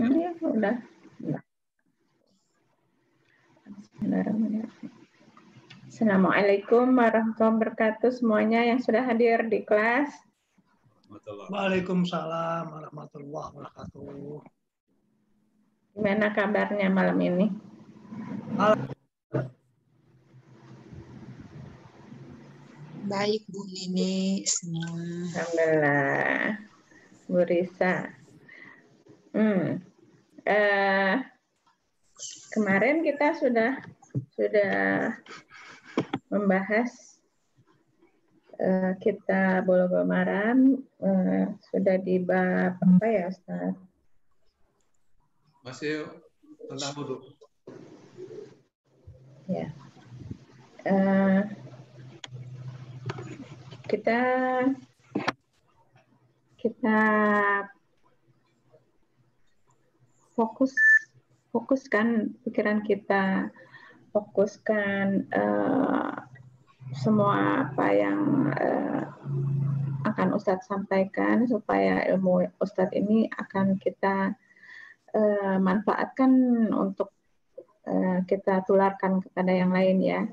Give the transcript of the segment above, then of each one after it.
Ya, udah. Assalamualaikum warahmatullahi wabarakatuh semuanya yang sudah hadir di kelas. Waalaikumsalam warahmatullahi wabarakatuh. Gimana kabarnya malam ini? Baik Bu Nini semua. Alhamdulillah. Bu Risa. Kemarin kita sudah membahas kita Bulughul Maram, sudah di bab apa ya Ustaz? Masih tentang wudu. Ya. Kita fokuskan pikiran kita, fokuskan semua apa yang akan Ustadz sampaikan supaya ilmu Ustadz ini akan kita manfaatkan untuk kita tularkan kepada yang lain ya.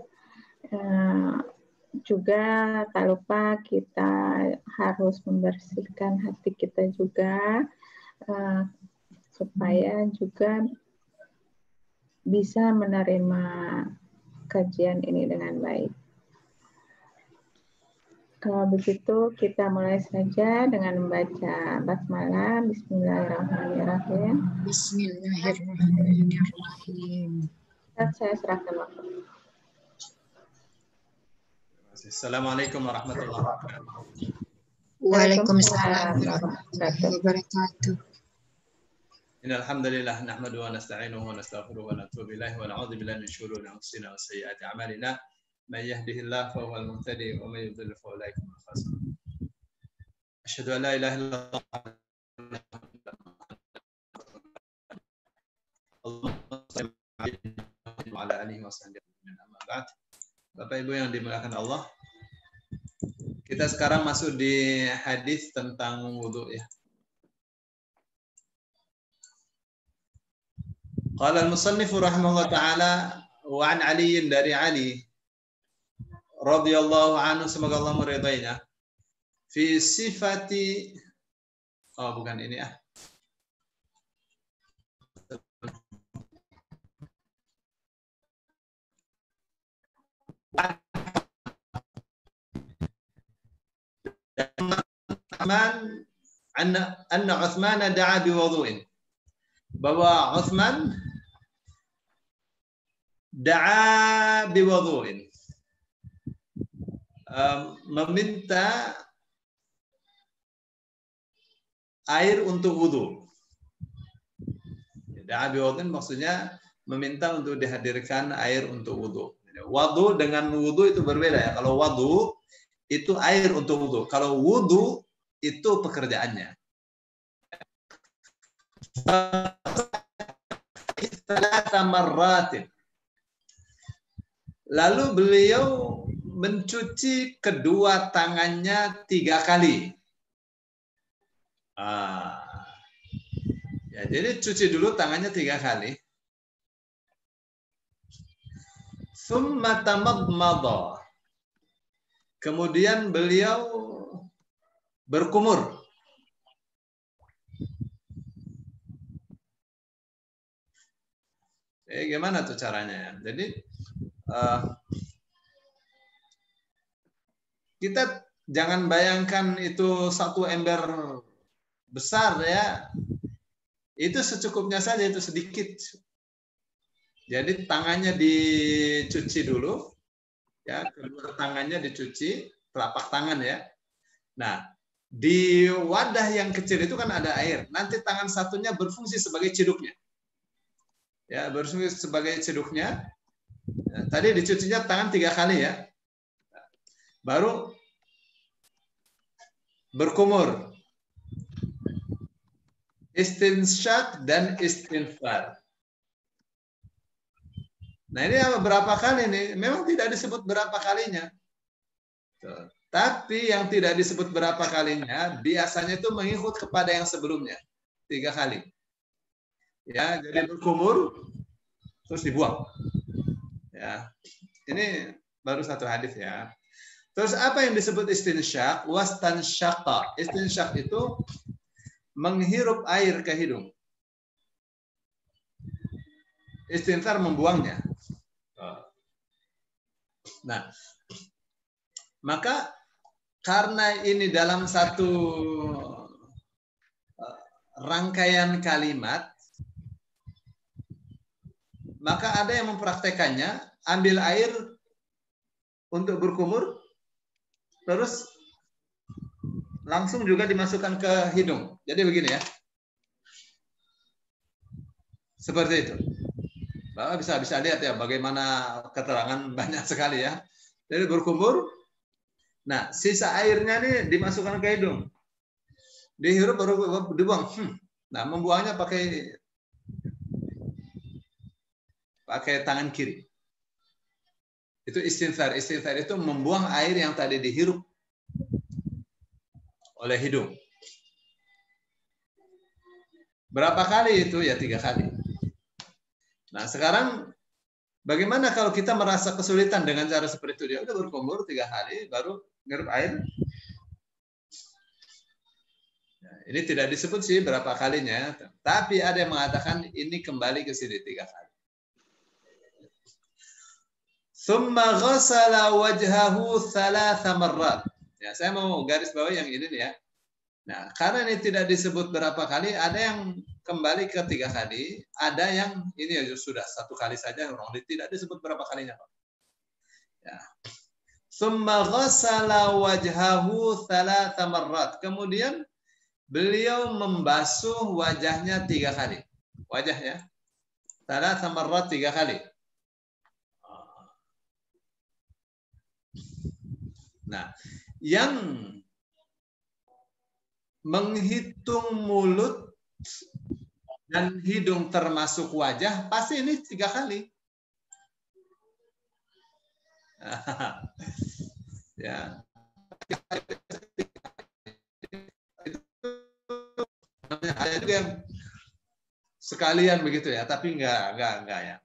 Juga tak lupa kita harus membersihkan hati kita juga supaya juga bisa menerima kajian ini dengan baik. Kalau begitu kita mulai saja dengan membaca basmalah. Bismillahirrahmanirrahim. Bismillahirrahmanirrahim. Saya serahkan waktu. Assalamualaikum warahmatullahi wabarakatuh. Waalaikumsalam warahmatullahi wabarakatuh. Innal hamdalillah nahmaduhu wa nasta'inuhu wa nastaghfiruhu wa natubu ilaihi wa na'udzu billahi min shururi anfusina wa sayyiati a'malina. May yahdihillahu fa huwal muhtadi wa may yudlil fa ulaika humul khasirun. Asyhadu an la ilaha illallah wa ala alihi wa sahbihi amma ba'd. Bapak Ibu yang dimuliakan Allah, kita sekarang masuk di hadis tentang wudu ya. Qala al-musannif rahimahullah taala wa an Ali dari Ali radhiyallahu anhu, semoga Allah meridainya, fi sifati, oh bukan ini ah. Anna Uthman da'a biwudu'in, bahwa Uthman da'a biwudu'in, meminta air untuk wudu. Da'a biwudu'in maksudnya meminta untuk dihadirkan air untuk wudu. Wudu dengan wudu itu berbeda ya. Kalau wudu itu air untuk wudu. Kalau wudu itu pekerjaannya. Lalu beliau mencuci kedua tangannya 3 kali. Ya, jadi cuci dulu tangannya 3 kali. Tsumma tamadmada. Kemudian beliau berkumur. Gimana tuh caranya? Jadi kita jangan bayangkan itu satu ember besar ya. Itu secukupnya saja, itu sedikit. Jadi tangannya dicuci dulu, ya, kedua tangannya dicuci, telapak tangan ya. Nah, di wadah yang kecil itu kan ada air. Nanti tangan satunya berfungsi sebagai ciduknya. Ya, berfungsi sebagai ciduknya. Nah, tadi dicucinya tangan 3 kali ya. Baru berkumur. Istinsyaq dan istinfar. Nah, ini berapa kali nih? Memang tidak disebut berapa kalinya. Tapi yang tidak disebut berapa kalinya, biasanya itu mengikut kepada yang sebelumnya. 3 kali. Ya, jadi berkumur terus dibuang. Ya. Ini baru satu hadis ya. Terus apa yang disebut istinsyak? Wastansyaqa. Istinsyak itu menghirup air ke hidung. Istinsar membuangnya. Nah, maka karena ini dalam satu rangkaian kalimat, maka ada yang mempraktekannya, ambil air untuk berkumur, terus langsung juga dimasukkan ke hidung. Jadi begini ya. Seperti itu. Bapak bisa lihat ya bagaimana keterangan banyak sekali ya. Jadi berkumur. Nah, sisa airnya nih dimasukkan ke hidung. Dihirup baru dibuang. Nah, membuangnya pakai tangan kiri. Itu istinsar. Istinsar itu membuang air yang tadi dihirup oleh hidung. Berapa kali itu? Ya 3 kali. Nah, sekarang bagaimana kalau kita merasa kesulitan dengan cara seperti itu? Dia udah berkumur 3 kali, baru ngirup air. Nah, ini tidak disebut sih berapa kalinya, tapi ada yang mengatakan ini kembali ke sini 3 kali. Tsumma ghassala wajhahu 3 marrat. Ya, saya mau garis bawah yang ini nih ya. Nah, karena ini tidak disebut berapa kali, ada yang kembali ke 3 kali, ada yang ini ya sudah 1 kali saja, tidak disebut berapa kalinya, Pak. Ya. Tsumma ghassala wajhahu 3 marrat. Kemudian beliau membasuh wajahnya 3 kali. Wajahnya 3 marrat 3 kali. Nah, yang menghitung mulut dan hidung termasuk wajah, pasti ini 3 kali. Ya. Ada juga yang sekalian begitu ya, tapi enggak ya.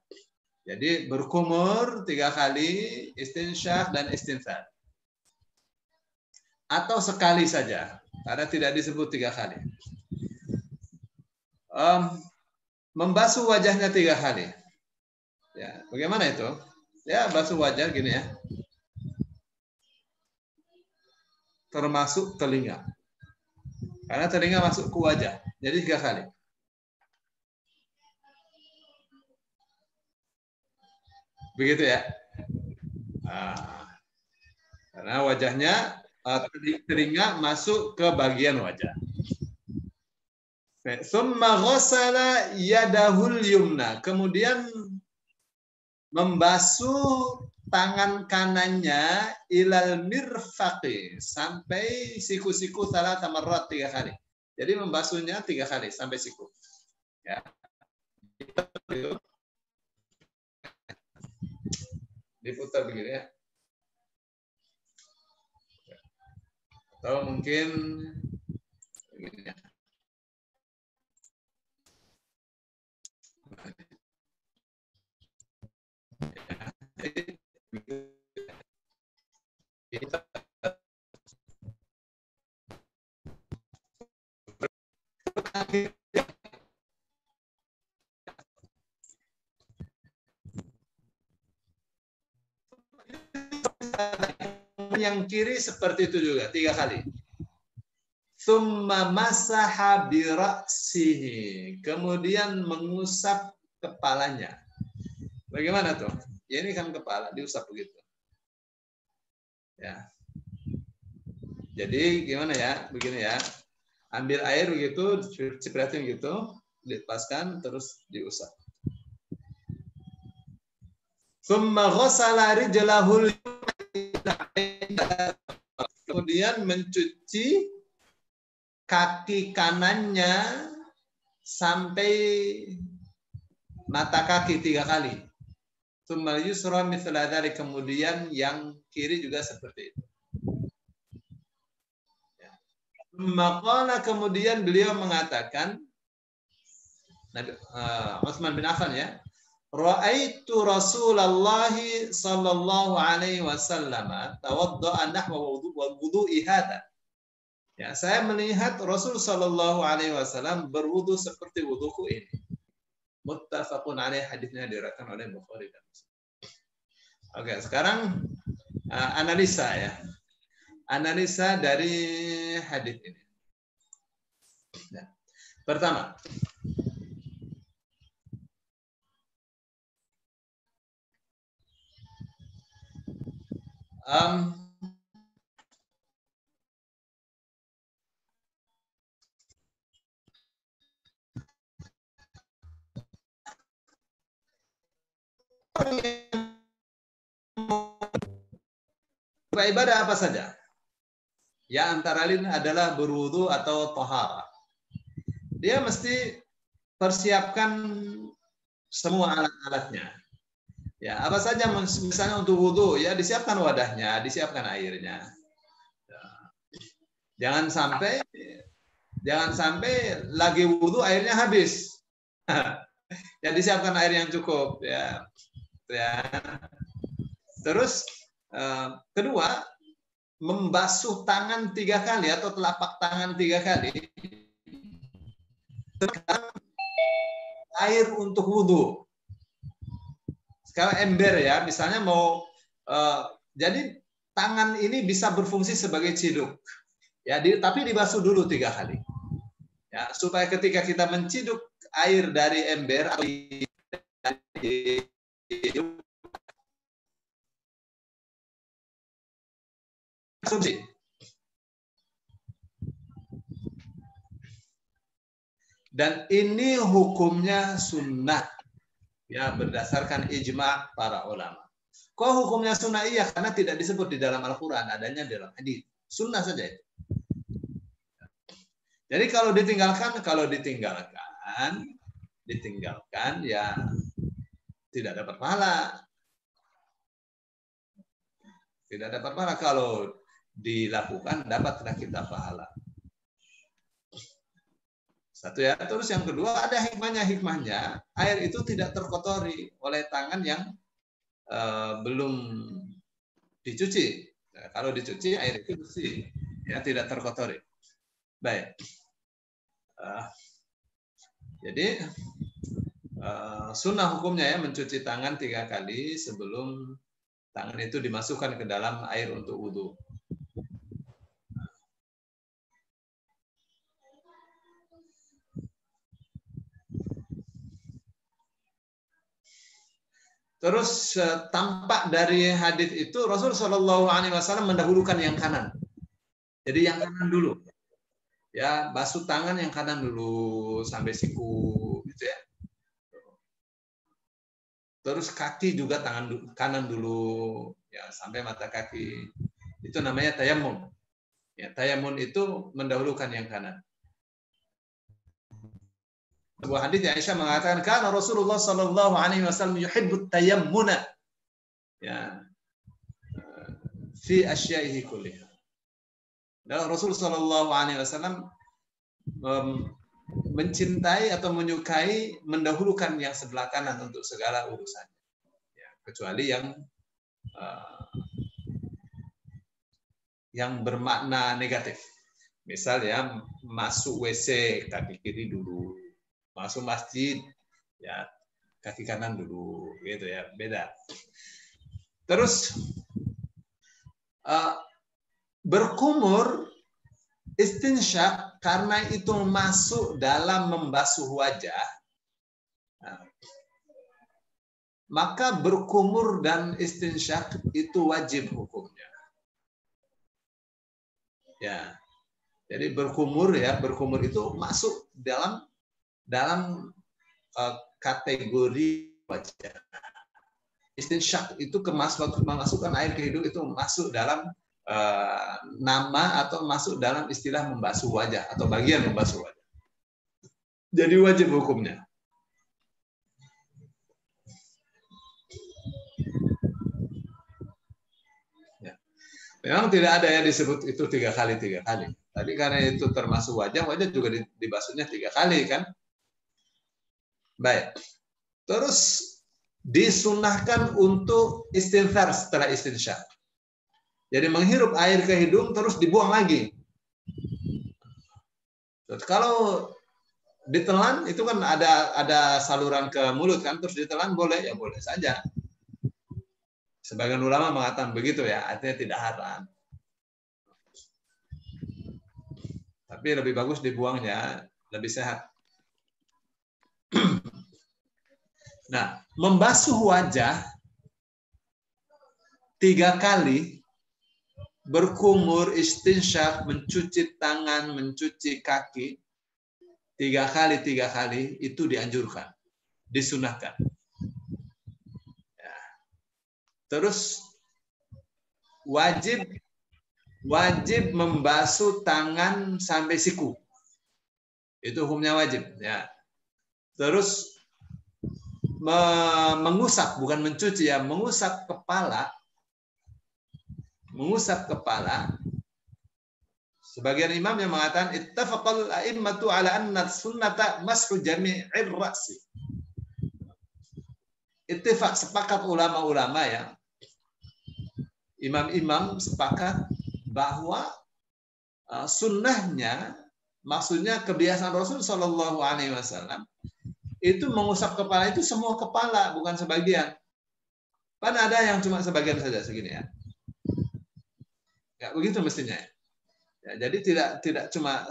Jadi berkumur 3 kali, istinsyak dan istinsar. Atau sekali saja, karena tidak disebut 3 kali. Membasuh wajahnya 3 kali. Ya, bagaimana itu? Ya, basuh wajah gini ya. Termasuk telinga. Karena telinga masuk ke wajah. Jadi 3 kali. Begitu ya. Nah, karena wajahnya, telinga masuk ke bagian wajah. Tsumma ghassala yadahul yumna. Kemudian membasuh tangan kanannya ilal mirfaqi, sampai siku-siku 3 marrat 3 kali. Jadi membasuhnya 3 kali sampai siku. Ya. Diputar begini ya. Atau mungkin begini ya. Yang kiri seperti itu juga 3 kali. Tsumma masaha bi ra'sihi. Kemudian mengusap kepalanya. Bagaimana tuh? Ya, ini kan kepala diusap begitu. Ya. Jadi gimana ya? Begini ya. Ambil air begitu, cipratin gitu, dilepaskan terus diusap. Tsumma ghassala rijlahul, kemudian mencuci kaki kanannya sampai mata kaki 3 kali. Tsumma yusra mithla dzalik, kemudian yang kiri juga seperti itu. Tsumma qala, kemudian beliau mengatakan, Utsman bin Affan ya. Ra'aitu Rasulullah sallallahu alaihi wasallam tawadda'a nahwa wudu'i hadza. Ya, saya melihat Rasul sallallahu alaihi wasallam berwudu seperti wuduku ini. Muttafaqun alaih, hadisnya diriwayatkan oleh Bukhari dan Muslim. Oke, sekarang analisa ya. Analisa dari hadis ini. Nah, pertama, ibadah apa saja? Ya, antara lain adalah berwudu atau taharah. Dia mesti persiapkan semua alat-alatnya. Ya, apa saja misalnya untuk wudu, ya disiapkan wadahnya, disiapkan airnya. Ya. Jangan sampai lagi wudu airnya habis. Ya, disiapkan air yang cukup ya. Ya. Terus kedua, membasuh tangan 3 kali atau telapak tangan 3 kali. Air untuk wudhu. Sekarang ember ya, misalnya mau jadi tangan ini bisa berfungsi sebagai ciduk. Ya, tapi dibasuh dulu 3 kali. Ya, supaya ketika kita menciduk air dari ember atau dan ini hukumnya sunnah ya, berdasarkan ijma' para ulama. Kok hukumnya sunnah? Iya, karena tidak disebut di dalam Al-Quran, adanya dalam hadis. Sunnah saja itu. Jadi kalau ditinggalkan ya tidak dapat pahala. Tidak dapat pahala. Kalau dilakukan dapatlah kita pahala. Satu ya. Terus yang kedua, ada hikmahnya. Air itu tidak terkotori oleh tangan yang belum dicuci. Nah, kalau dicuci air itu bersih, ya tidak terkotori. Baik. Jadi sunnah hukumnya ya mencuci tangan 3 kali sebelum tangan itu dimasukkan ke dalam air untuk wudhu. Terus tampak dari hadis itu Rasul Shallallahu Alaihi Wasallam mendahulukan yang kanan. Jadi yang kanan dulu. Ya, basuh tangan yang kanan dulu sampai siku, gitu ya. Terus kaki juga tangan kanan dulu, ya sampai mata kaki. Itu namanya tayammum. Ya, tayammum itu mendahulukan yang kanan. Sebuah hadis Aisyah mengatakan, "Kana Rasulullah sallallahu alaihi wasallam yuhibbut tayammuna." Ya. Fi asyaihi kulliha. Dan Rasul sallallahu alaihi wasallam mencintai atau menyukai mendahulukan yang sebelah kanan untuk segala urusan. Ya, kecuali yang bermakna negatif. Misal ya, masuk WC kaki kiri dulu. Masuk masjid, ya kaki kanan dulu, gitu ya, beda. Terus berkumur, istinsyak, karena itu masuk dalam membasuh wajah, maka berkumur dan istinsyak itu wajib hukumnya. Ya, jadi berkumur ya, berkumur itu masuk dalam kategori wajah. Istinsyak itu memasukkan air ke hidung, itu masuk dalam nama atau masuk dalam istilah membasuh wajah atau bagian membasuh wajah. Jadi wajib hukumnya. Ya. Memang tidak ada yang disebut itu 3 kali. Tadi karena itu termasuk wajah juga dibasuhnya 3 kali kan. Baik. Terus disunahkan untuk istinthar setelah istinsyaq. Jadi menghirup air ke hidung terus dibuang lagi. Terus kalau ditelan itu kan ada saluran ke mulut kan, terus ditelan boleh, ya boleh saja. Sebagian ulama mengatakan begitu ya, artinya tidak haram. Tapi lebih bagus dibuang ya, lebih sehat. Nah, membasuh wajah 3 kali, berkumur, istinsyaq, mencuci tangan, mencuci kaki, 3 kali itu dianjurkan, disunahkan. Ya. Terus wajib membasuh tangan sampai siku, itu hukumnya wajib. Ya. Terus mengusap, bukan mencuci ya, mengusap kepala. Sebagian imam yang mengatakan ittafaqal a'immatu ala anna sunnata mashu jami'ir ra'si. Ittifaq, sepakat ulama-ulama ya. Imam-imam sepakat bahwa sunnahnya, maksudnya kebiasaan Rasul Shallallahu Alaihi Wasallam itu mengusap kepala itu semua kepala, bukan sebagian. Kan ada yang cuma sebagian saja segini ya. Ya begitu mestinya. Ya, jadi tidak cuma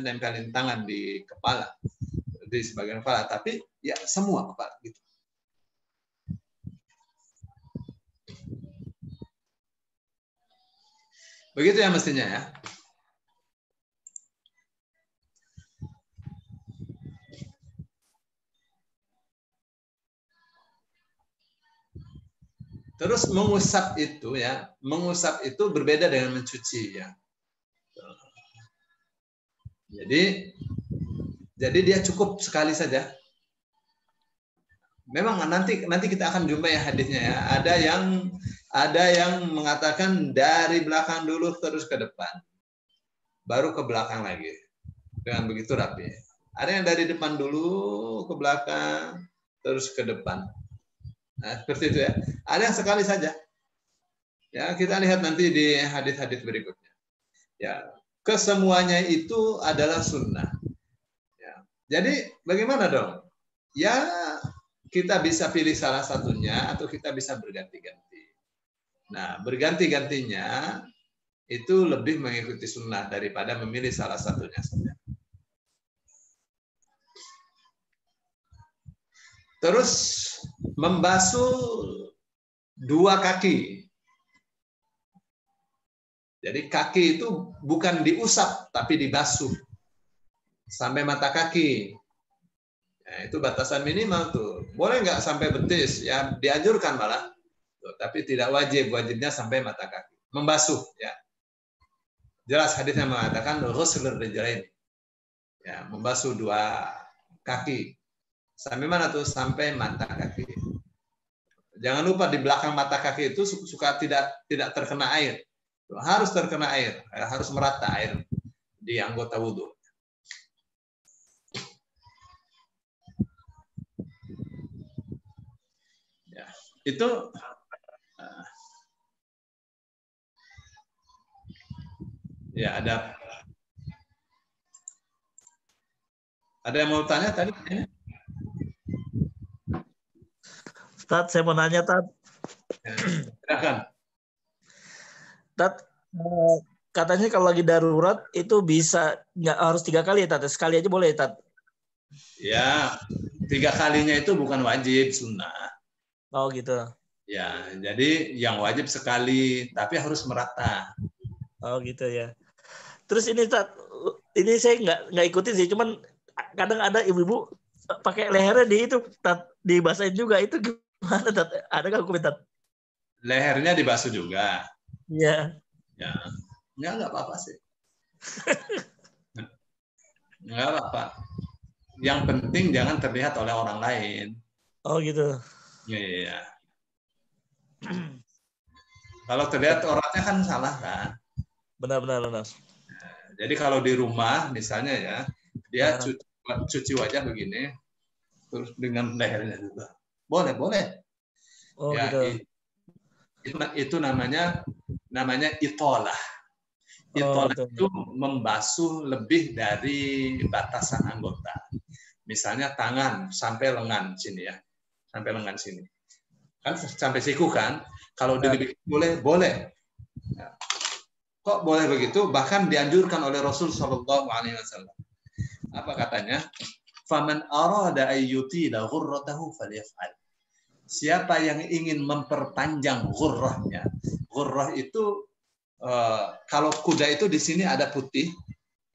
nempelin tangan di kepala, di sebagian kepala, tapi ya semua kepala gitu. Begitu ya mestinya ya. Terus mengusap itu ya, mengusap itu berbeda dengan mencuci ya. Jadi dia cukup sekali saja. Memang nanti kita akan jumpa ya hadisnya ya. Ada yang mengatakan dari belakang dulu terus ke depan, baru ke belakang lagi. Dengan begitu rapi. Ada yang dari depan dulu ke belakang terus ke depan. Nah, seperti itu ya. Ada yang sekali saja. Ya, kita lihat nanti di hadis-hadis berikutnya. Ya, kesemuanya itu adalah sunnah. Ya. Jadi bagaimana dong? Ya, kita bisa pilih salah satunya atau kita bisa berganti-ganti. Nah, berganti-gantinya itu lebih mengikuti sunnah daripada memilih salah satunya saja. Terus membasuh 2 kaki. Jadi kaki itu bukan diusap, tapi dibasuh sampai mata kaki. Nah, itu batasan minimal tuh. Boleh nggak sampai betis? Ya dianjurkan malah. Tuh, tapi tidak wajib. Wajibnya sampai mata kaki. Membasuh. Ya. Jelas hadisnya mengatakan ghuslur rijlain. Ya, membasuh 2 kaki. Sampai mana tuh? Sampai mata kaki. Jangan lupa di belakang mata kaki itu suka tidak terkena air. Harus terkena air, harus merata air di anggota wudhu. Ya, itu ya ada yang mau tanya tadi? Tat, saya mau nanya, Tat. Ya, silakan. Tat, katanya kalau lagi darurat itu bisa nggak harus 3 kali ya, Tat? Sekali aja boleh, Tat? Ya, 3 kalinya itu bukan wajib, sunnah. Oh gitu. Ya, jadi yang wajib sekali, tapi harus merata. Oh gitu ya. Terus ini, Tat, ini saya nggak ikutin sih, cuman kadang ada ibu-ibu pakai lehernya di itu, Tat, dibasahin juga. Itu gimana, Tat? Ada nggak hukum, Tat? Lehernya dibasuh juga. Iya. Ya, nggak apa-apa sih. Nggak apa-apa. Yang penting jangan terlihat oleh orang lain. Oh gitu. Iya. Kalau terlihat orangnya kan salah kan. Benar. Jadi kalau di rumah misalnya ya, dia cuci wajah begini, terus dengan lehernya juga. Boleh, boleh. Oh, Ya, gitu. itu namanya itolah. Oh, Itolah gitu. itu membasuh lebih dari batasan anggota. Misalnya tangan sampai lengan sini ya, sampai lengan sini. Kan sampai siku kan? Kalau dilebih boleh, boleh. Ya. Kok boleh begitu? Bahkan dianjurkan oleh Rasul Shallallahu Alaihi Wasallam. Apa katanya? Faman arada ayyutila ghurratahu falyaf'al. Siapa yang ingin memperpanjang ghurrahnya. Ghurrah itu kalau kuda itu di sini ada putih,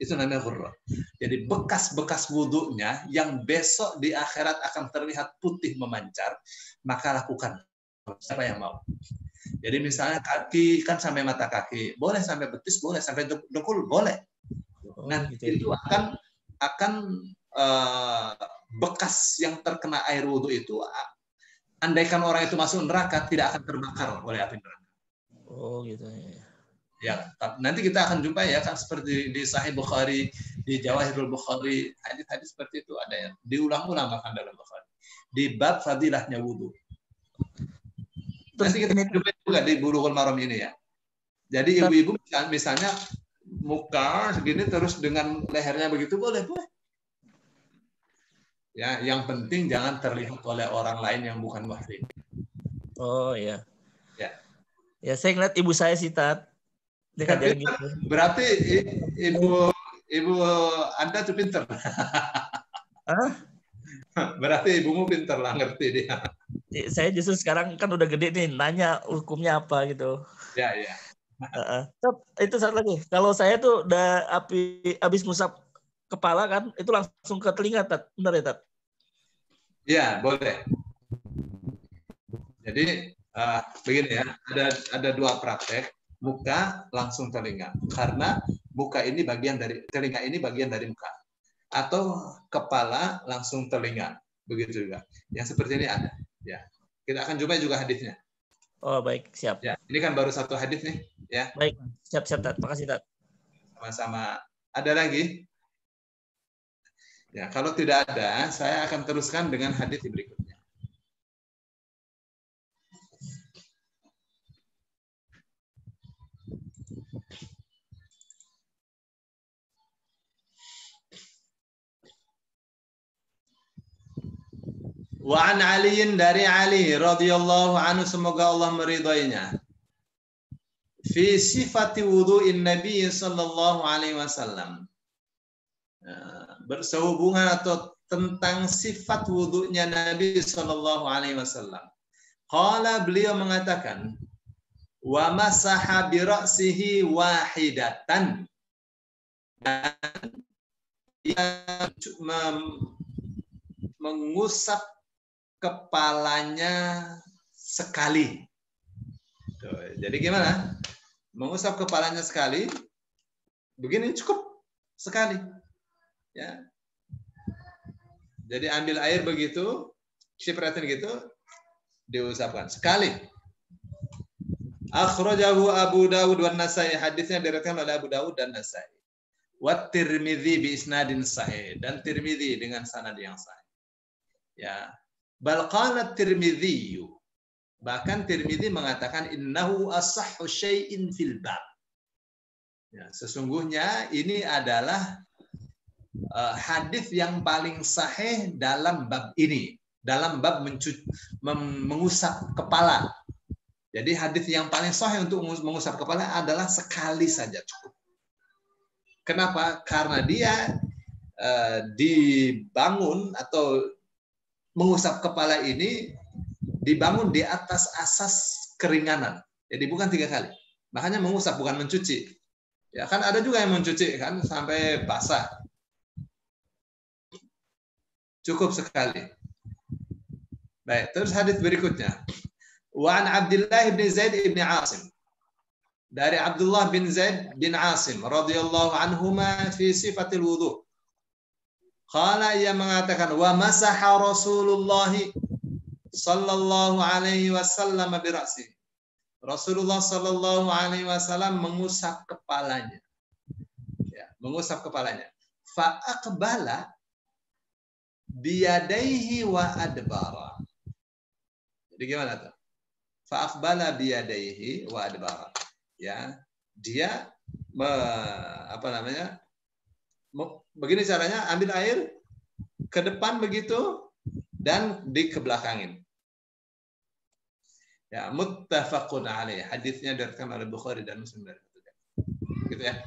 itu namanya ghurrah. Jadi bekas-bekas wudhunya yang besok di akhirat akan terlihat putih memancar, maka lakukan. Siapa yang mau? Jadi misalnya kaki kan sampai mata kaki, boleh sampai betis, boleh sampai dengkul, boleh. Nah, gitu ya. itu akan bekas yang terkena air wudhu itu, andaikan orang itu masuk neraka tidak akan terbakar oleh api neraka. Oh, gitu ya. Ya, nanti kita akan jumpa ya kan seperti di Sahih Bukhari, di Jawahirul Bukhari, hadis-hadis seperti itu ada ya, diulang-ulang bahkan dalam Bukhari. Di bab fadilahnya wudhu. Nanti kita jumpa juga di Bulughul Maram ini ya. Jadi ibu-ibu misalnya muka segini terus dengan lehernya begitu boleh, boleh. Ya, yang penting jangan terlihat oleh orang lain yang bukan muhrim. Oh iya. Ya. Ya saya ngeliat ibu saya sih Tat. Gitu. Berarti ibu Anda tuh pinter. Hah? Berarti ibumu pinter lah, ngerti dia. Saya justru sekarang kan udah gede nih, nanya hukumnya apa gitu. Ya, ya. Itu satu lagi. Kalau saya tuh udah habis ngusap kepala kan, itu langsung ke telinga, Tat. Benar ya, Tat? Ya, boleh. Jadi begini ya, ada dua praktek. Muka langsung telinga, karena muka ini bagian dari telinga ini bagian dari muka, atau kepala langsung telinga, begitu juga. Yang seperti ini ada. Ya, kita akan jumpa juga hadisnya. Oh baik, siap. Ya, ini kan baru satu hadis nih, ya. Baik, siap Tat. Makasih Tat. Sama-sama. Ada lagi? Ya, kalau tidak ada, saya akan teruskan dengan hadis berikutnya. Wa an Aliin, dari Ali radhiyallahu anhu, semoga Allah meridainya. Fi sifati wudu'in Nabi sallallahu alaihi wasallam. Bersehubungan atau tentang sifat wudu'nya Nabi sallallahu alaihi wasallam. Qala, beliau mengatakan, wa masaha bi ra'sihi wahidatan. Dan ia mengusap kepalanya sekali. Jadi gimana? Mengusap kepalanya sekali, begini cukup sekali. Ya. Jadi ambil air begitu, cipratan gitu, diusapkan sekali. Akhrajahu Abu Dawud wan Nasai, hadisnya diriwayatkan oleh Abu Dawud dan Nasai. Wa Tirmidzi bi isnadin sahih, dan Tirmidzi dengan sanad yang sahih. Ya. Bal qala Tirmidzi, bahkan Tirmidzi mengatakan innahu ashahhu syai'in fil bab. Ya, sesungguhnya ini adalah hadis yang paling sahih dalam bab ini, dalam bab mengusap kepala. Jadi hadis yang paling sahih untuk mengusap kepala adalah sekali saja cukup. Kenapa? Karena dia dibangun atau mengusap kepala ini dibangun di atas asas keringanan. Jadi bukan 3 kali. Makanya mengusap, bukan mencuci. Ya kan ada juga yang mencuci kan sampai basah. Cukup sekali. Baik, terus hadis berikutnya. Wa an Abdullah bin Zaid bin Asim. Dari Abdullah bin Zaid bin Asim radhiyallahu anhuma fi sifatil wudu. Qala, ia mengatakan, wa masaha Rasulullah sallallahu alaihi wasallam bi ra'si. Rasulullah sallallahu alaihi wasallam mengusap kepalanya. Ya, mengusap kepalanya. Fa aqbala, biyadaihi wa adbara. Jadi gimana tuh? Fa aqbala biyadaihi wa adbara. Ya, dia begini caranya, ambil air ke depan begitu dan dikebelakangin. Ya, muttafaqun alaih. Hadisnya diriwayatkan oleh Bukhari dan Muslim dari itu. Gitu ya.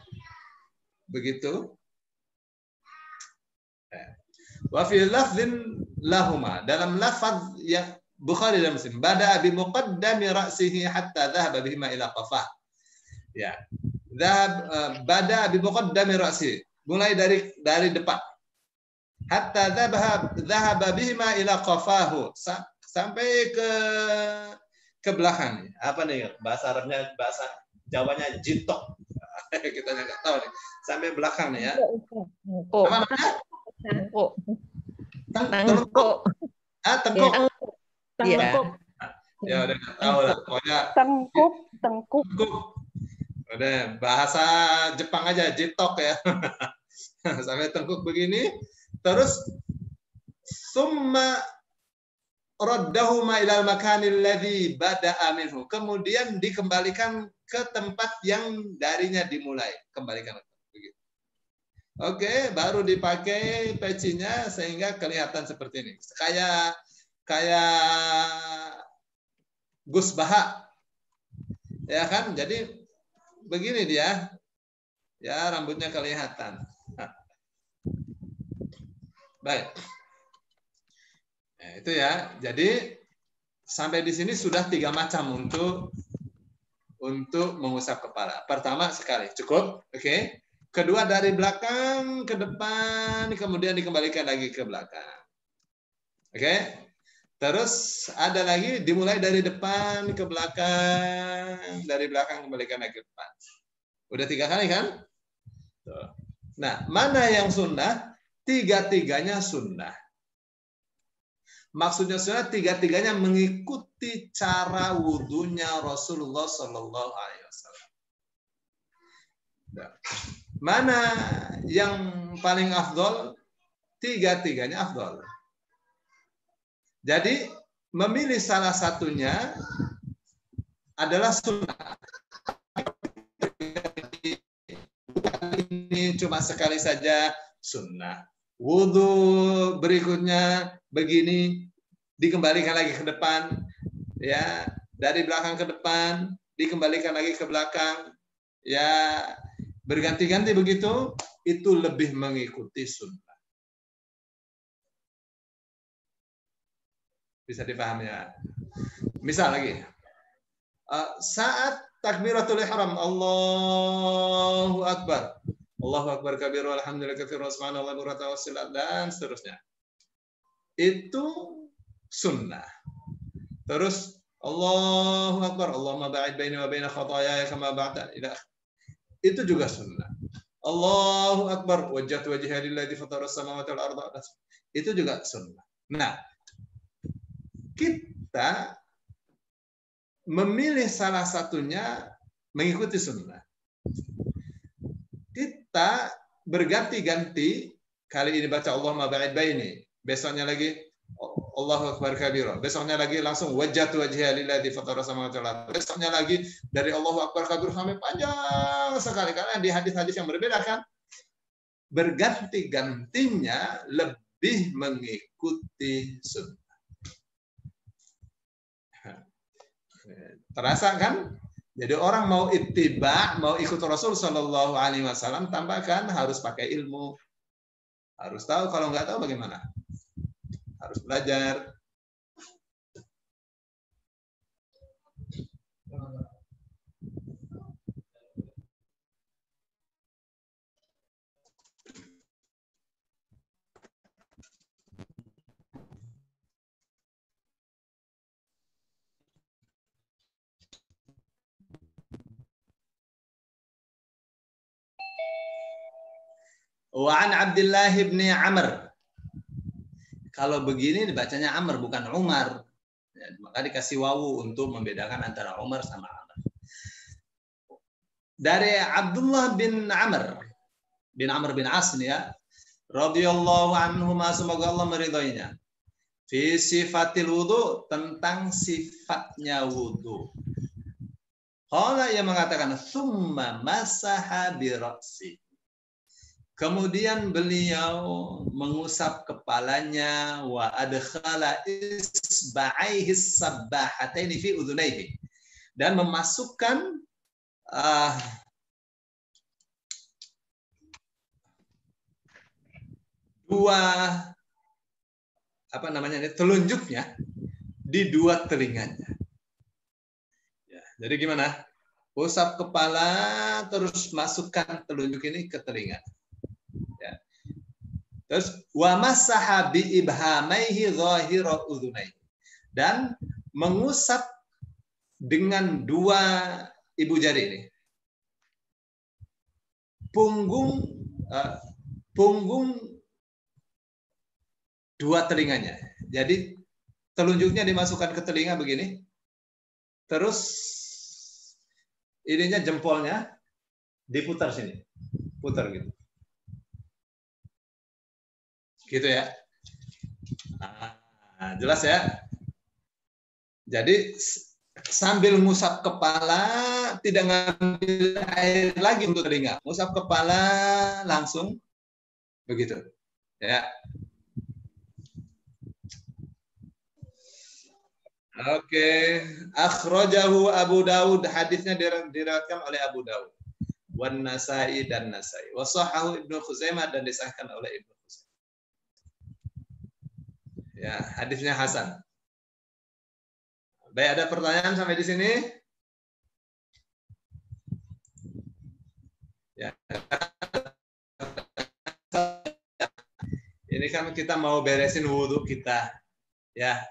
Begitu. Wa fi lafdhin lahuma, dalam lafaz yang Bukhari dan Muslim, bada bi muqaddami ra'sihi hatta dhahaba bihima ila qafah. Ya. Bada bi muqaddami ra'si, mulai dari depan. Hatta dhahaba bihima ila qafahu, sampai ke belakang. Apa nih bahasa Arabnya, bahasa Jawanya jitok. Kita nggak tahu nih. Sampai belakang nih ya. Apa namanya? Tengkuk. Tengkuk. Tengkuk. Ya udah nggak tahu lah. Pokoknya Tengkuk. Udah bahasa Jepang aja, jitok ya. Sampai tengkuk begini. Terus summa raddahuma ilal makanil ladzi bada'a minhu. Kemudian dikembalikan ke tempat yang darinya dimulai. Kembalikan. Begitu. Oke, baru dipakai pecinya sehingga kelihatan seperti ini. Kayak Gus Baha. Ya kan? Jadi begini dia. Ya, rambutnya kelihatan. Baik. Nah, itu ya. Jadi sampai di sini sudah 3 macam untuk mengusap kepala. Pertama sekali, cukup. Oke. Kedua dari belakang ke depan, kemudian dikembalikan lagi ke belakang. Oke. Terus ada lagi dimulai dari depan ke belakang, dari belakang kembalikan lagi ke depan. Udah 3 kali kan? Tuh. Nah, mana yang sunnah? 3-tiganya sunnah. Maksudnya sunnah, 3-tiganya mengikuti cara wudhunya Rasulullah Sallallahu Alaihi Wasallam. Mana yang paling afdol? 3-tiganya afdol. Jadi memilih salah satunya adalah sunnah. Ini cuma sekali saja sunnah. Wudhu berikutnya begini, dikembalikan lagi ke depan, ya, dari belakang ke depan, dikembalikan lagi ke belakang, ya, berganti-ganti begitu, itu lebih mengikuti sunnah. Bisa dipahami ya? Misal lagi, saat takbiratul ihram, Allahu Akbar. Allahu Akbar kabir walhamdulillah katsir wa subhanallah burata wasilat dan seterusnya. Itu sunnah. Terus Allahu Akbar, Allahumma ba'id baini wa baina khataaya kama ba'da ila. Itu juga sunnah. Allahu Akbar, wajjahtu wajhiya lilladzi fatara as-samawati wal arda. Itu juga sunnah. Nah, kita memilih salah satunya mengikuti sunnah. Kita berganti-ganti, kali ini baca Allahumma ba'id baini, besoknya lagi Allahu Akbar kabira, besoknya lagi langsung wajjahtu wajhiya lilladzi fatara as-samawati wal arda, besoknya lagi dari Allahu Akbar kabir sampai panjang sekali, karena di hadis-hadis yang berbeda kan, berganti-gantinya lebih mengikuti sunnah. Terasa kan? Jadi orang mau ittiba, mau ikut Rasul Shallallahu Alaihi Wasallam, tambahkan harus pakai ilmu, harus tahu. Kalau nggak tahu bagaimana? Harus belajar. Wa an Abdullah bin Amr. Kalau begini dibacanya Amr bukan Umar. Ya, maka dikasih wawu untuk membedakan antara Umar sama Amr. Dari Abdullah bin Amr bin As ya. radhiyallahu anhuma, semoga Allah meridhoinya, fi sifatil wudu, tentang sifatnya wudu. Qala, ia mengatakan, tsumma masaha bi ra'si. Kemudian beliau mengusap kepalanya, wa adkhala isba'aihi sabbahataini fi udhunaihi, dan memasukkan dua telunjuknya di dua telinganya. Ya, jadi gimana? Usap kepala, terus masukkan telunjuk ini ke telinga. Ya. Terus wa masaha bi ibhamaihi dhahira udhunaihi, dan mengusap dengan dua ibu jari ini punggung dua telinganya. Jadi telunjuknya dimasukkan ke telinga begini, terus ininya jempolnya diputar sini, putar gitu, gitu ya. Nah, jelas ya. Jadi sambil ngusap kepala, tidak ngambil air lagi untuk telinga, ngusap kepala langsung begitu, ya. Oke, akhrajahu Abu Daud, hadisnya diriwayatkan oleh Abu Daud, wan Nasai dan Nasai, wa shahahu Ibnu Khuzaimah, dan disahkan oleh Ibnu Khuzaimah. Ya, hadisnya hasan. Baik, ada pertanyaan sampai di sini? Ya. Ini kan kita mau beresin wudhu kita, ya.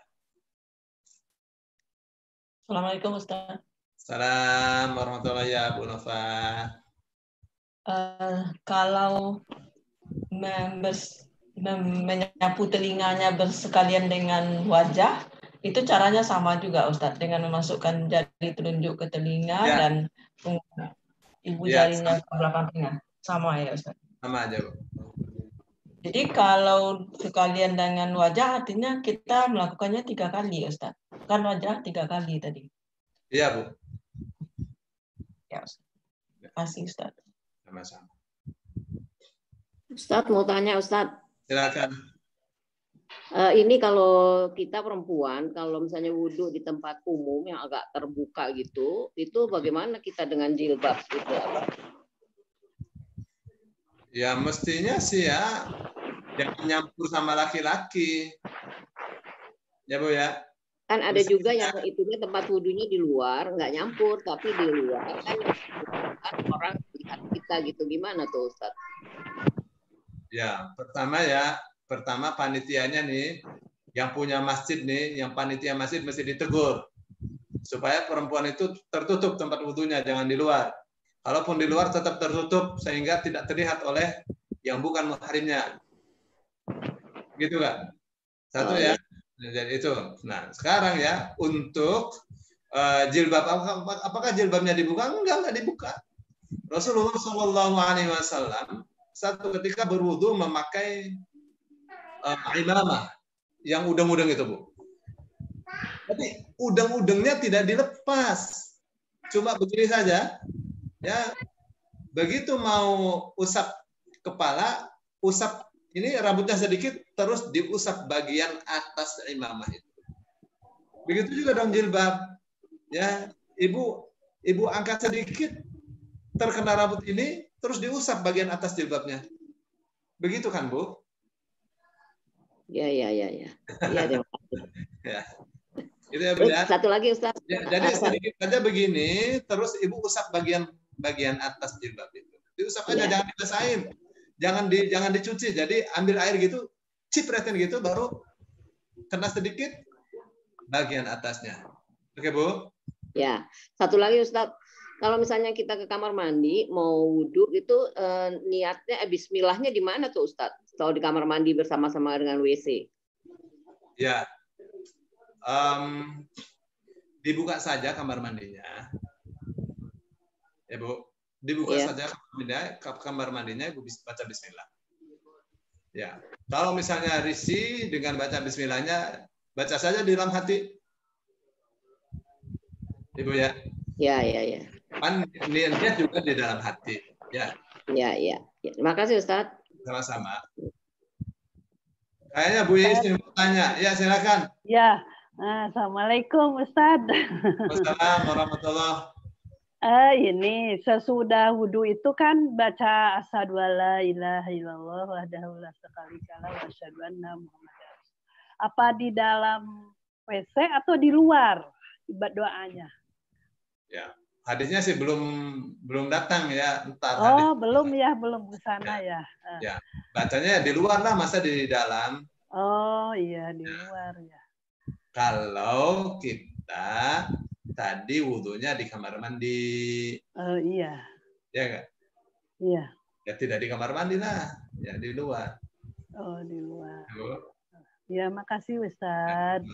Assalamualaikum Ustaz. Assalamualaikum warahmatullahi wabarakatuh. Kalau menyapu telinganya bersekalian dengan wajah, itu caranya sama juga Ustaz, dengan memasukkan jari telunjuk ke telinga dan ibu jarinya ke belakang telinga. Sama ya Ustaz? Sama aja, Bu. Jadi kalau sekalian dengan wajah, artinya kita melakukannya 3 kali Ustaz. Kan wajah 3 kali tadi. Iya, Bu. Ya Ustaz. Terima kasih Ustaz. Sama-sama. Ustaz mau tanya Ustaz. Silakan. Ini kalau kita perempuan, kalau misalnya wudhu di tempat umum yang agak terbuka gitu, itu bagaimana kita dengan jilbab gitu? Ya mestinya sih ya, jangan nyampur sama laki-laki. Ya Bu ya. Kan ada juga yang itunya tempat wudhunya di luar, nggak nyampur, tapi di luar kan orang lihat kita gitu, gimana tuh Ustaz? Ya, pertama panitianya nih, yang punya masjid nih, yang panitia masjid mesti ditegur supaya perempuan itu tertutup tempat wudhunya, jangan di luar. Kalaupun di luar tetap tertutup sehingga tidak terlihat oleh yang bukan muhrimnya. Gitu kan? Satu ya. Jadi itu. Nah, sekarang ya untuk jilbab, apakah jilbabnya dibuka? Enggak dibuka. Rasulullah SAW satu ketika berwudu memakai imamah yang udang-udang itu, Bu. Tapi udang-udangnya tidak dilepas. Cuma begini saja. Ya, begitu mau usap kepala, usap ini rambutnya sedikit, terus diusap bagian atas imamah itu. Begitu juga dong jilbab. Ya, ibu angkat sedikit, terkena rambut ini, terus diusap bagian atas jilbabnya. Begitu kan, Bu? Ya. Ya, itu ya, Bu, ya. Satu lagi Ustaz. Ya, jadi sedikit saja begini, terus ibu usap bagian atas jilbab itu. Diusap aja, jangan dibasahin. Jangan dicuci. Jadi ambil air gitu, cipretin gitu, baru kena sedikit bagian atasnya. Oke, Bu? Ya, satu lagi Ustaz. Kalau misalnya kita ke kamar mandi mau wudhu itu niatnya bismillahnya di mana tuh Ustaz? Kalau di kamar mandi bersama-sama dengan WC. Ya. Dibuka saja kamar mandinya. Ya, Bu. Dibuka saja kamar mandinya, Ibu bisa baca bismillah. Ya. Kalau misalnya risih dengan baca bismillahnya, baca saja di dalam hati. Ibu ya. Ya, ya, ya. Kan niat juga di dalam hati. Ya. Ya, ya. Terima kasih Ustadz. Sama-sama. Kayaknya Bu Iis mau tanya. Ya, silakan. Ya, Assalamualaikum Ustadz. Wassalamualaikum warahmatullahi. Ini sesudah wudhu itu kan baca asyhadu alla ilaha illallah wahdahu la syarika lahu wa asyhadu anna muhammadar rasulullah. Apa di dalam WC atau di luar doanya? Ya, hadisnya sih belum datang ya, entar. Oh, belum ya, belum ke sana ya. Ya, bacanya di luar lah, masa di dalam. Oh iya, di luar ya. Kalau kita tadi wudhunya di kamar mandi. Oh iya. Ya kan? Iya. Ya tidak di kamar mandi lah, ya di luar. Oh, di luar. Tuh. Ya, makasih Ustadz.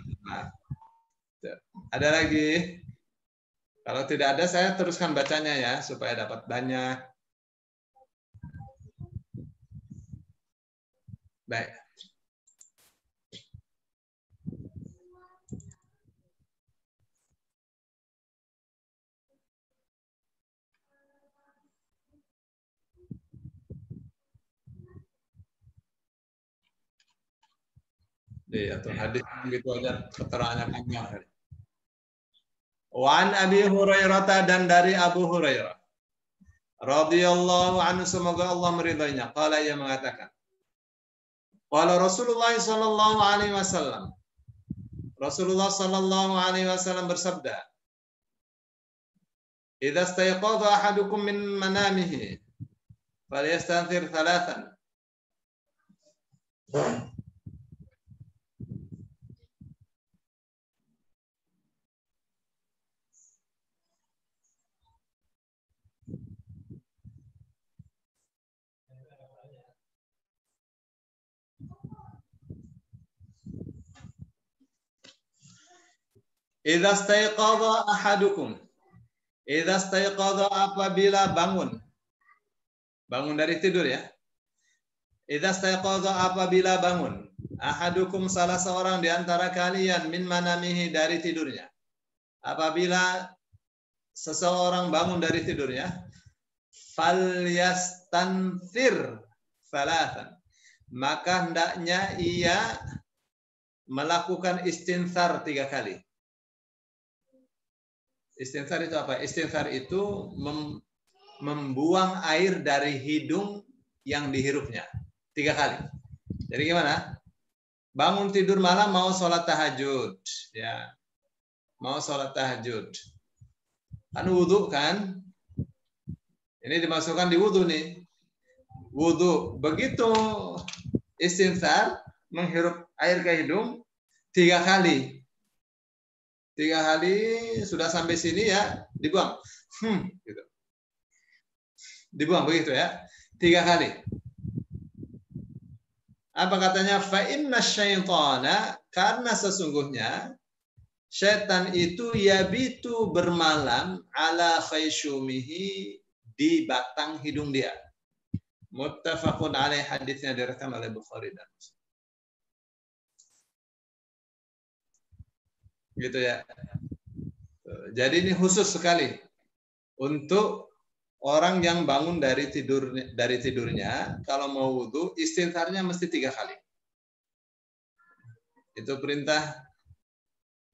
Ada lagi? Kalau tidak ada, saya teruskan bacanya ya, supaya dapat banyak. Baik. Iya, tuh hadis begitu aja keterangannya panjang. Wan Abi Hurairah, dan dari Abu Hurairah radhiyallahu anhu, semoga Allah meridainya, qala, ia mengatakan, qala Rasulullah sallallahu alaihi wasallam, Rasulullah sallallahu alaihi wasallam bersabda, idza stayqadha ahadukum min manamihi falyastanthir thalathan. Idza stayqadha ahadukum, idza stayqadha, apabila bangun dari tidur ya. Idza stayqadha, apabila bangun, ahadukum, salah seorang di antara kalian, min manamihi, dari tidurnya. Apabila seseorang bangun dari tidurnya, falyastanthir thalathan, maka hendaknya ia melakukan istinthar 3 kali. Istinthar itu apa? Istinthar itu membuang air dari hidung yang dihirupnya 3 kali. Jadi gimana? Bangun tidur malam mau sholat tahajud, ya, mau sholat tahajud, kan wudhu kan? Ini dimasukkan di wudhu nih. Wudhu, begitu istinthar, menghirup air ke hidung 3 kali. 3 kali sudah sampai sini ya, dibuang. Gitu. Dibuang begitu ya. 3 kali. Apa katanya? Fa inna syaitana, karena sesungguhnya syaitan itu yabitu bermalam ala khaysyumihi, di batang hidung dia. Muttafaqun alaih, hadisnya direkam oleh Bukhari dan Muslim. Gitu ya. Jadi ini khusus sekali untuk orang yang bangun dari tidurnya, kalau mau wudhu, istintarnya mesti 3 kali. Itu perintah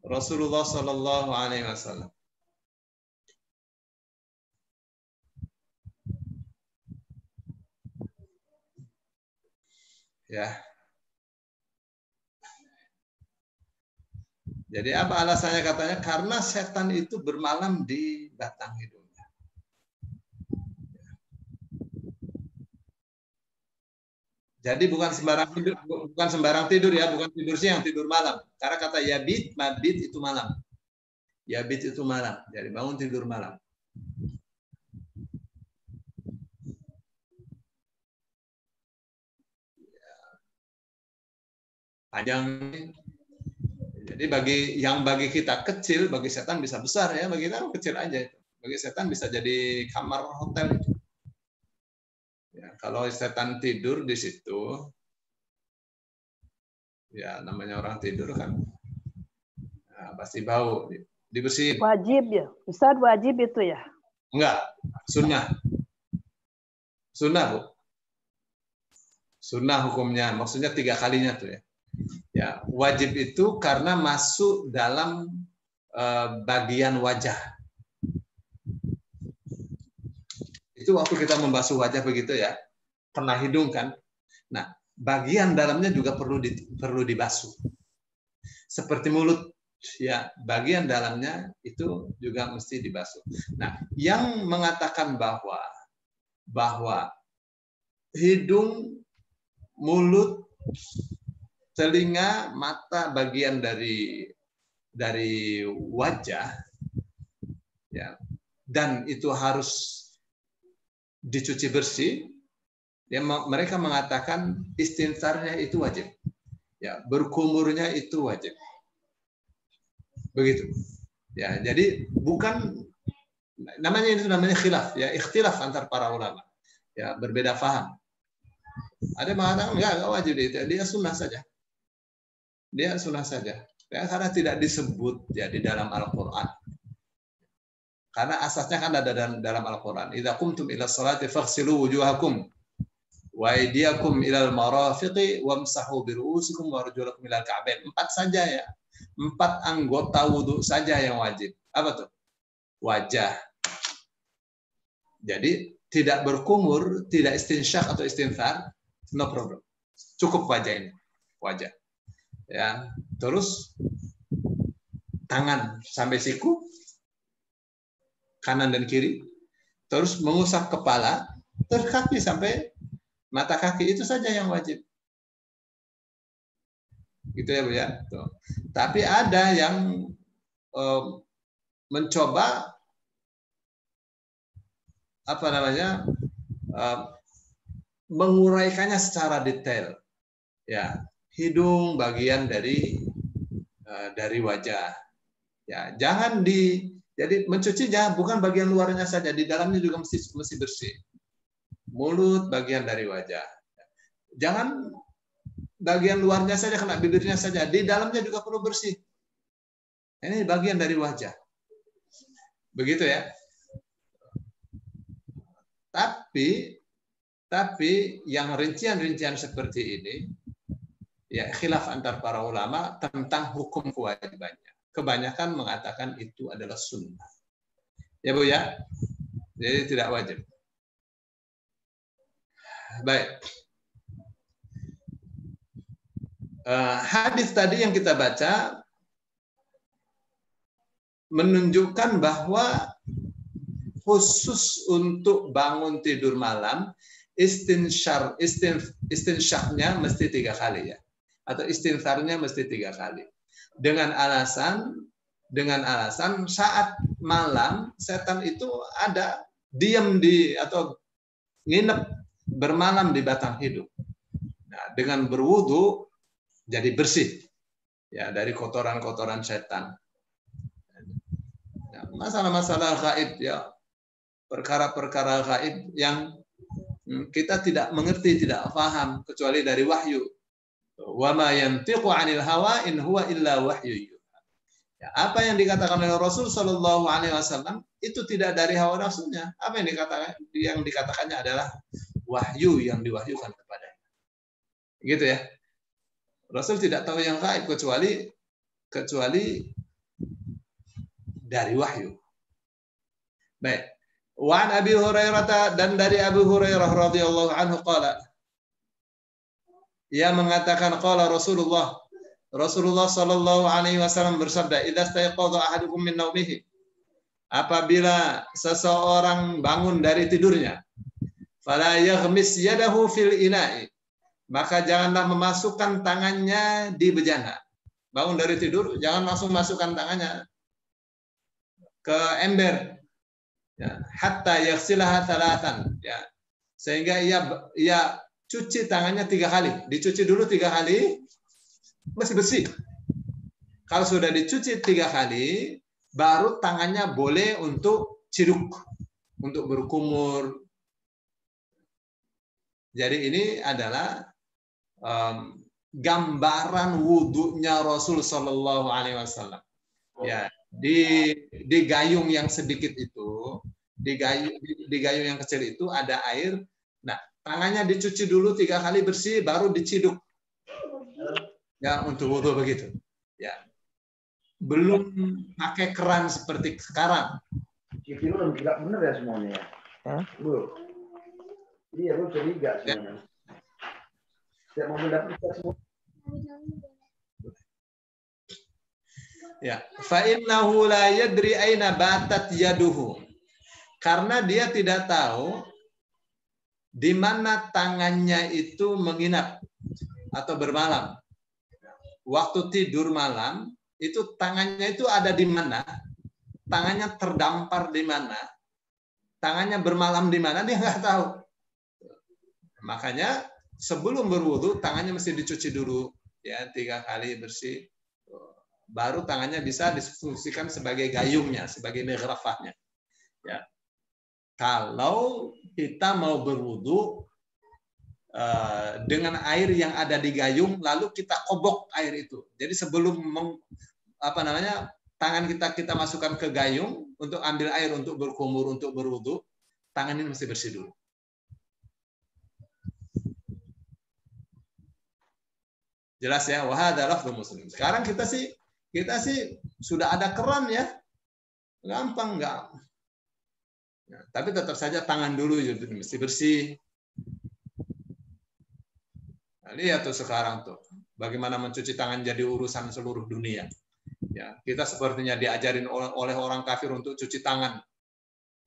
Rasulullah Sallallahu Alaihi Wasallam. Ya. Jadi apa alasannya? Katanya karena setan itu bermalam di batang hidungnya. Jadi bukan sembarang tidur ya, bukan tidur siang, tidur malam. Karena kata yabit, mabit itu malam. Yabit itu malam. Jadi bangun tidur malam. Panjang. Jadi bagi kita kecil, bagi setan bisa besar ya, bagi kita kecil aja itu. Bagi setan bisa jadi kamar hotel itu. Ya, kalau setan tidur di situ, Ya namanya orang tidur kan, nah, pasti bau, dibersihin. Wajib ya, Ustaz, wajib itu ya? Enggak, sunnah. Sunnah, Bu. Sunnah hukumnya, maksudnya 3 kalinya tuh ya. Ya, wajib itu karena masuk dalam bagian wajah. Itu waktu kita membasuh wajah begitu ya, kena hidung kan. Nah, bagian dalamnya juga perlu dibasuh. Seperti mulut ya, bagian dalamnya itu juga mesti dibasuh. Nah, yang mengatakan bahwa hidung, mulut, telinga, mata bagian dari wajah ya, dan itu harus dicuci bersih, ya, mereka mengatakan istintsarnya itu wajib, ya, berkumurnya itu wajib, begitu ya. Jadi bukan namanya, itu namanya khilaf ya, ikhtilaf antar para ulama ya, berbeda paham. Ada yang mengatakan enggak wajib itu, dia sunnah saja, dia sunnah saja ya, karena tidak disebut ya di dalam Al-Quran. Karena asasnya kan ada dalam Al-Quran. Idza qumtum ila sholati faghsilu wujuhakum wa aydiyakum ila al-marafiqi wamsahu bi ru'usikum wa arjulakum ila al-ka'bain. 4 saja ya. 4 anggota wudu saja yang wajib. Apa tuh? Wajah. Jadi tidak berkumur, tidak istinsyak atau istinthar, no problem. Cukup wajah ini. Wajah. Ya, terus tangan sampai siku, kanan dan kiri, terus mengusap kepala, terus kaki sampai mata kaki, itu saja yang wajib. Gitu ya Bu ya. Tuh. Tapi ada yang mencoba menguraikannya secara detail. Ya, hidung bagian dari wajah. Ya, jangan jadi mencucinya bukan bagian luarnya saja, di dalamnya juga mesti bersih. Mulut bagian dari wajah. Jangan bagian luarnya saja, kena bibirnya saja, di dalamnya juga perlu bersih. Ini bagian dari wajah. Begitu ya. Tapi yang rincian-rincian seperti ini ya khilaf antar para ulama tentang hukum kewajibannya. Kebanyakan mengatakan itu adalah sunnah. Ya Bu ya. Jadi tidak wajib. Baik. Hadis tadi yang kita baca menunjukkan bahwa khusus untuk bangun tidur malam istinsyaknya mesti 3 kali ya, atau istinsarnya mesti 3 kali. Dengan alasan saat malam setan itu ada diam atau nginep bermalam di batang hidung. Nah, dengan berwudu jadi bersih ya dari kotoran-kotoran setan. Nah, masalah-masalah gaib ya, perkara-perkara gaib yang kita tidak mengerti, tidak paham kecuali dari wahyu. Wa ma yantiqu 'anil hawa in huwa illa wahyu. Ya, apa yang dikatakan oleh Rasul Shallallahu Alaihi Wasallam itu tidak dari hawa nafsunya. Apa yang dikatakannya adalah wahyu yang diwahyukan kepadanya. Gitu ya. Rasul tidak tahu yang gaib kecuali dari wahyu. Baik. Wa an Abi Hurairah, dan dari Abu Hurairah radhiyallahu anhu qala, ia mengatakan qala Rasulullah sallallahu alaihi wasallam bersabda, idza stayqadha ahadukum min naumihi, apabila seseorang bangun dari tidurnya, fala yaghmis yadahu fil ina'i, maka janganlah memasukkan tangannya di bejana. Bangun dari tidur jangan langsung masukkan tangannya ke ember. Ya, hatta yaghsilaha thalathan, ya, sehingga ia cuci tangannya 3 kali. Dicuci dulu 3 kali, masih bersih. Kalau sudah dicuci 3 kali, baru tangannya boleh untuk ciduk, untuk berkumur. Jadi ini adalah gambaran wudhunya Rasul Shallallahu Alaihi Wasallam. Ya, di gayung yang sedikit itu, di gayung yang kecil itu ada air. Nah, tangannya dicuci dulu 3 kali bersih, baru diciduk. Ya, untuk wudhu begitu. Ya, belum pakai keran seperti sekarang. Cici lu enggak bener ya semuanya ya? Bu. Iya, lu curiga semuanya. Tidak mau mendapatkan semua. Ya, fa innahu la yadri aina batat yaduhu. Karena dia tidak tahu di mana tangannya itu menginap atau bermalam. Waktu tidur malam, itu tangannya itu ada di mana? Tangannya terdampar di mana? Tangannya bermalam di mana? Dia nggak tahu. Makanya sebelum berwudu tangannya mesti dicuci dulu, ya 3 kali bersih. Baru tangannya bisa difungsikan sebagai gayungnya, sebagai meghrafahnya. Ya. Kalau kita mau berwudu dengan air yang ada di gayung, lalu kita kobok air itu. Jadi sebelum tangan kita masukkan ke gayung untuk ambil air untuk berkumur, untuk berwudu, tangan ini mesti bersih dulu. Jelas ya? Wahada lafdhu Muslim. Sekarang kita sih sudah ada keran ya, gampang nggak? Ya, tapi tetap saja tangan dulu mesti bersih. Nah, lihat tuh sekarang tuh, bagaimana mencuci tangan jadi urusan seluruh dunia. Ya, kita sepertinya diajarin oleh orang kafir untuk cuci tangan.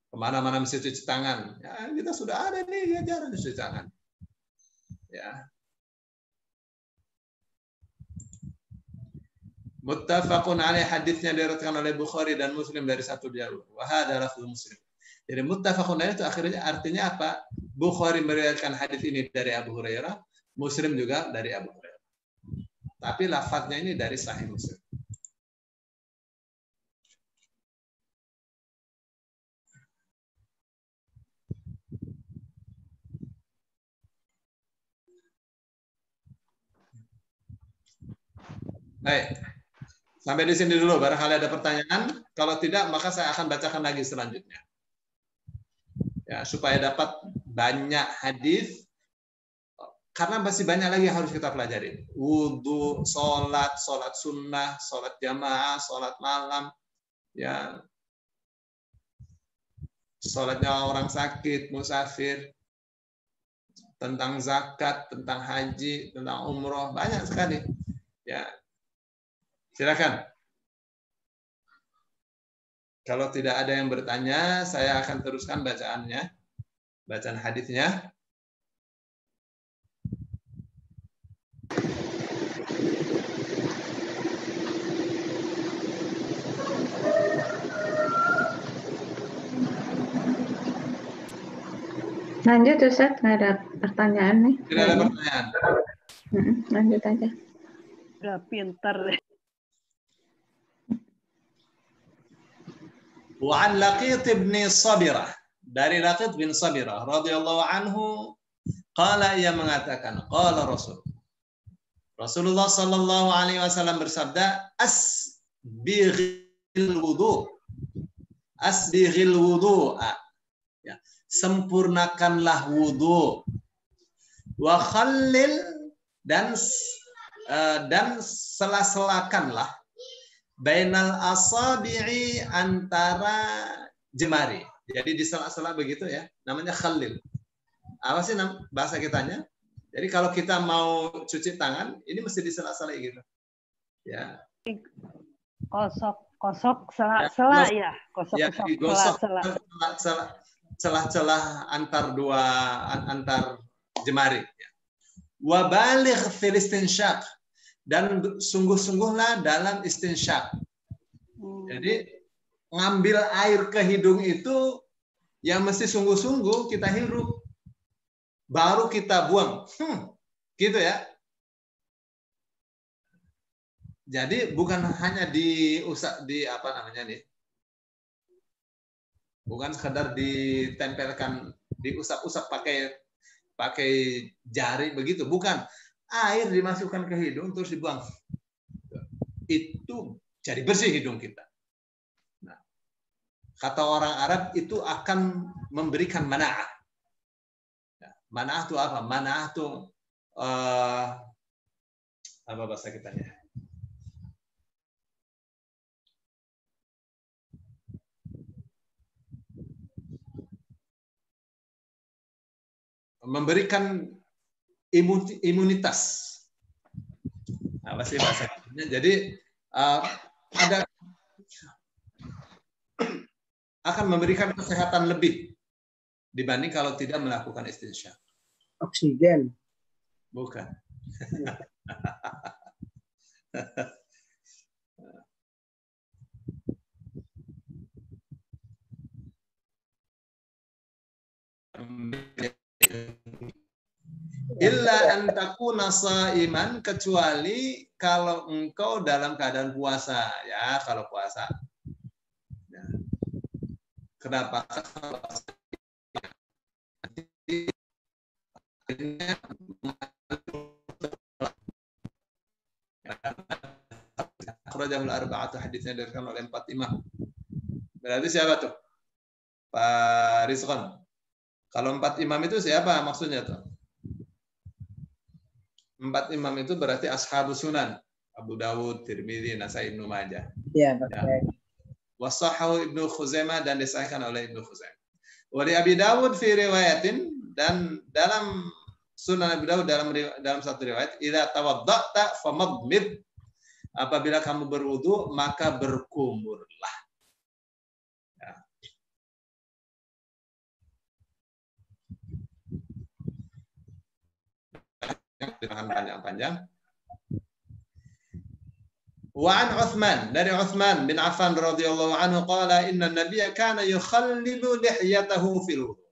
Kemana-mana mesti cuci tangan. Ya, kita sudah ada nih ajaran cuci tangan. Ya. Muttafaqun alaih, hadisnya diriwayatkan oleh Bukhari dan Muslim dari satu jalur. Wa hadza lafdhu Muslim. Jadi muttafaqun alaih itu akhirnya artinya apa? Bukhari meriwayatkan hadis ini dari Abu Hurairah, Muslim juga dari Abu Hurairah. Tapi lafadznya ini dari Sahih Muslim. Baik. Sampai di sini dulu, barangkali ada pertanyaan. Kalau tidak, maka saya akan bacakan lagi selanjutnya. Ya, supaya dapat banyak hadis, karena masih banyak lagi yang harus kita pelajari. Wudu, sholat sunnah, sholat jamaah, sholat malam, ya, sholatnya orang sakit, musafir, tentang zakat, tentang haji, tentang umroh, banyak sekali. Ya. Silakan. Kalau tidak ada yang bertanya, saya akan teruskan bacaannya, bacaan hadisnya. Lanjut Ustaz, nggak ada pertanyaan nih. Tidak ada pertanyaan. Lanjut aja. Udah pinter. Wa an Laqit bin Sabirah, dari Laqit bin Sabirah radhiyallahu anhu, qala, ia mengatakan, qala Rasulullah sallallahu alaihi wasallam bersabda, asbighil wudu'a, ya, sempurnakanlah wudu, wa khallil, dan sela-selakanlah, bainal asabi'i, antara jemari. Jadi di sela-sela begitu ya, namanya khalil. Apa sih bahasa kitanya? Jadi kalau kita mau cuci tangan, ini mesti di sela-sela gitu. Ya. Kosok sela-sela ya. Celah-celah antar jemari. Wa baligh fil istinsyaq, dan sungguh-sungguhlah dalam istinsyak. Jadi ngambil air ke hidung itu yang mesti sungguh-sungguh kita hirup, baru kita buang. Gitu ya. Jadi bukan hanya bukan sekedar ditempelkan, diusap-usap pakai jari begitu, bukan. air dimasukkan ke hidung terus dibuang. Itu jadi bersih hidung kita. Nah, kata orang Arab itu akan memberikan mana'ah. Mana'ah itu apa? Mana'ah itu apa bahasa kitanya? Memberikan imunitas. Apa sih bahasanya? Jadi ada akan memberikan kesehatan lebih dibanding kalau tidak melakukan istinsyaq. Oksigen. Bukan. Illa an takuna shaiman, kecuali kalau engkau dalam keadaan puasa, ya, kalau puasa. Ya. Kenapa? Akhrajahul arba'atu, hadisnya diriwayatkan oleh 4 imam. Berarti siapa tuh? Pak Rizqan. Kalau 4 imam itu siapa maksudnya tuh? 4 imam itu berarti ashabus sunan. Abu Dawud, Tirmidzi, Nasai, Ibnu Majah. Iya, betul. Ya. Wasahahu Ibnu Khuzaimah, dan disahihkan oleh Ibnu Khuzaimah. Wa li Abi Dawud fi riwayatin, dan dalam Sunan Abu Dawud dalam satu riwayat, idza tawadda'ta famadmid, apabila kamu berwudu maka berkumurlah. Ya. Panjang-panjang. Wa an Utsman, dari Utsman bin Affan radhiyallahu anhu qala inna an-nabiyya kana yukhallilu lihyatahu fil wudu.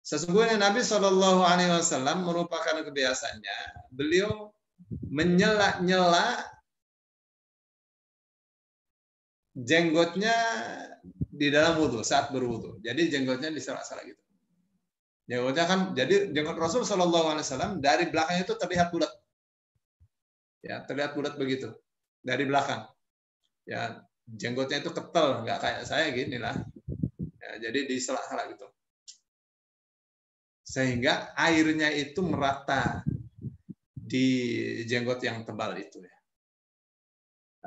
Sesungguhnya Nabi Shallallahu alaihi wasallam merupakan kebiasaannya, beliau menyela-nyela jenggotnya di dalam wudu, saat berwudu. Jadi jenggotnya disela-sela gitu. Jenggotnya kan, jadi jenggot Rasul Shallallahu alaihi wasallam dari belakang itu terlihat bulat. Ya, terlihat bulat begitu dari belakang. Ya, jenggotnya itu ketel, nggak kayak saya gini lah. Ya, jadi disela-sela gitu. Sehingga airnya itu merata di jenggot yang tebal itu ya.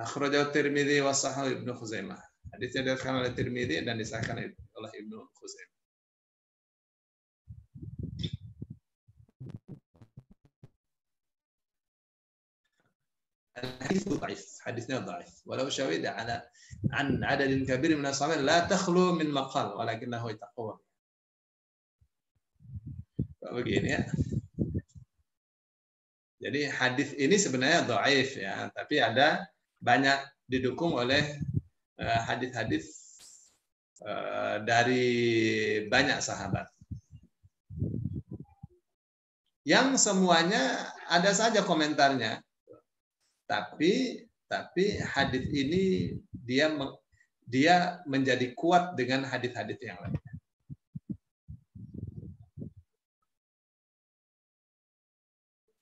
Akhrajahu Tirmidzi wa sahahu Ibnu Khuzaimah. Hadisnya diriwayatkan oleh Tirmidzi dan disahihkan oleh Ibnu Khuzaimah. الحديث ضعيف، حديثنا ضعيف ولو شهد عن عدد كبير من الصحابة لا تخلو من مقال ولكنه يتقوى. Begini ya. Jadi hadis ini sebenarnya dhaif ya, tapi ada banyak didukung oleh hadis-hadis dari banyak sahabat. Yang semuanya ada saja komentarnya. Tapi hadis ini dia menjadi kuat dengan hadis-hadis yang lain.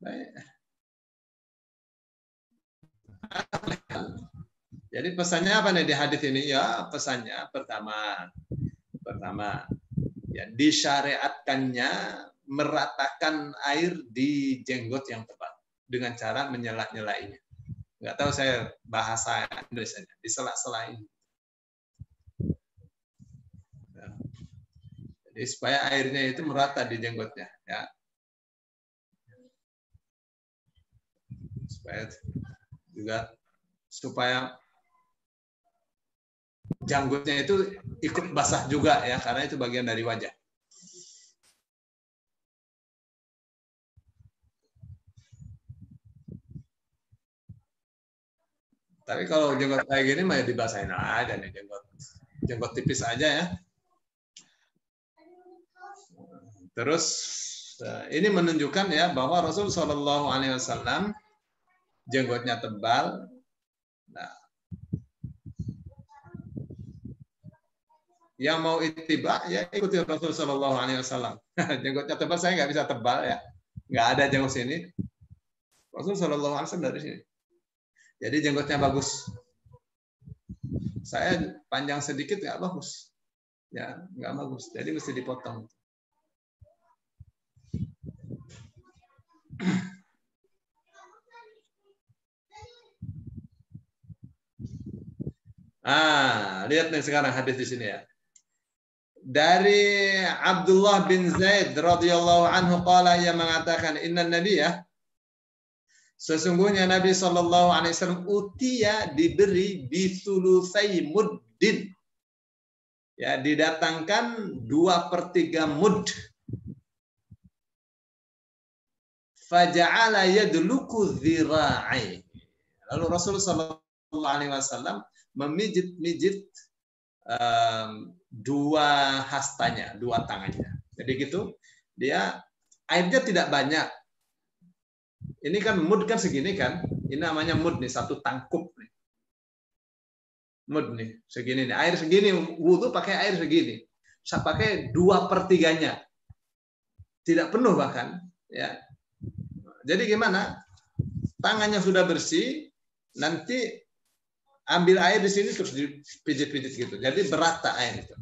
Baik. Jadi pesannya apa nih di hadis ini? Ya, pesannya pertama ya, disyariatkannya meratakan air di jenggot yang tebal dengan cara menyela-nyelainya. Nggak tahu saya bahasa Indonesia, disela-selain. Ya. Jadi supaya airnya itu merata di jenggotnya, ya. Supaya janggutnya itu ikut basah juga ya, karena itu bagian dari wajah. Tapi kalau jenggot kayak gini mah ya dibasahin aja nih, jenggot tipis aja ya. Terus ini menunjukkan ya bahwa Rasul Shallallahu alaihi wasallam jenggotnya tebal. Nah, yang mau ittiba ya ikuti Rasul Shallallahu alaihi wasallam. Jenggotnya tebal, saya nggak bisa tebal ya. nggak ada jenggot sini. Rasul Shallallahu Alaihi Wasallam dari sini. Jadi jenggotnya bagus. Saya panjang sedikit nggak bagus. Ya, nggak bagus. Jadi mesti dipotong. Lihat nih sekarang hadis di sini ya. Dari Abdullah bin Zaid radhiyallahu anhu qala, ia mengatakan inna nabiyya, sesungguhnya Nabi sallallahu alaihi wasallam utiya, diberi bisulusai muddin. Ya, didatangkan 2/3 mud. Faja'ala yadluku dhira'i. Lalu Rasul sallallahu alaihi wasallam memijit-mijit dua hastanya, dua tangannya. Jadi gitu, dia airnya tidak banyak. Ini kan mud kan segini kan, ini namanya mud nih, satu tangkup nih. Mud nih, segini nih, air segini, wudu pakai air segini. Saya pakai 2/3-nya. Tidak penuh bahkan, ya. Jadi gimana? Tangannya sudah bersih, nanti ambil air di sini terus dipijit-pijit gitu. Jadi berata air itu.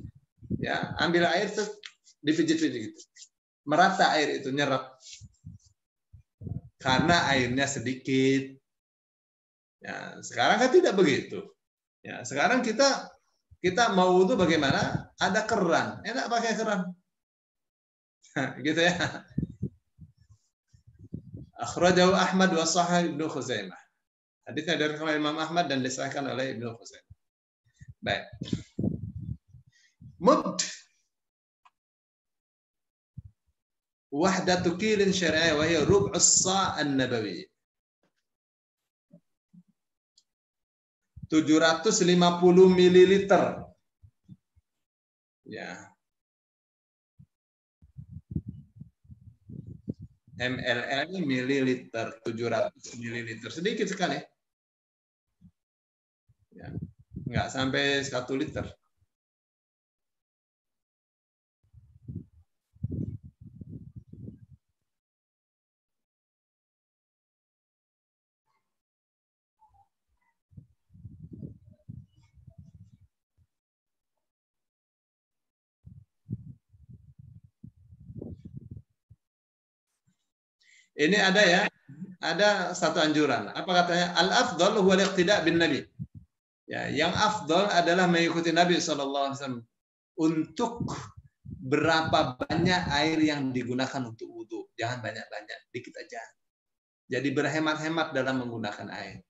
Ya, ambil air terus dipijit-pijit gitu. Merata air itu, nyerap. Karena airnya sedikit. Ya, sekarang kan tidak begitu. Ya, sekarang kita mau wudu bagaimana? Ada keran. Enak pakai keran. Gitu ya. Akhrajahu Ahmad wa Sahih Ibnu Khuzaimah. Hadisnya dari Imam Ahmad dan disahkan oleh Ibnu Khuzaimah. Baik. Mud wahdatu kilin syar'i wa hiya rub'us sa' an-nabawi. 750 ml. Ya. ml mililiter, 700 mililiter, sedikit sekali. Ya, nggak sampai 1 liter. Ini ada ya, ada satu anjuran. Apa katanya? Al-afdal huwa al-iqtida' bin Nabi. Ya, yang afdal adalah mengikuti Nabi SAW. Untuk berapa banyak air yang digunakan untuk wudu. Jangan banyak-banyak, dikit aja. Jadi berhemat-hemat dalam menggunakan air.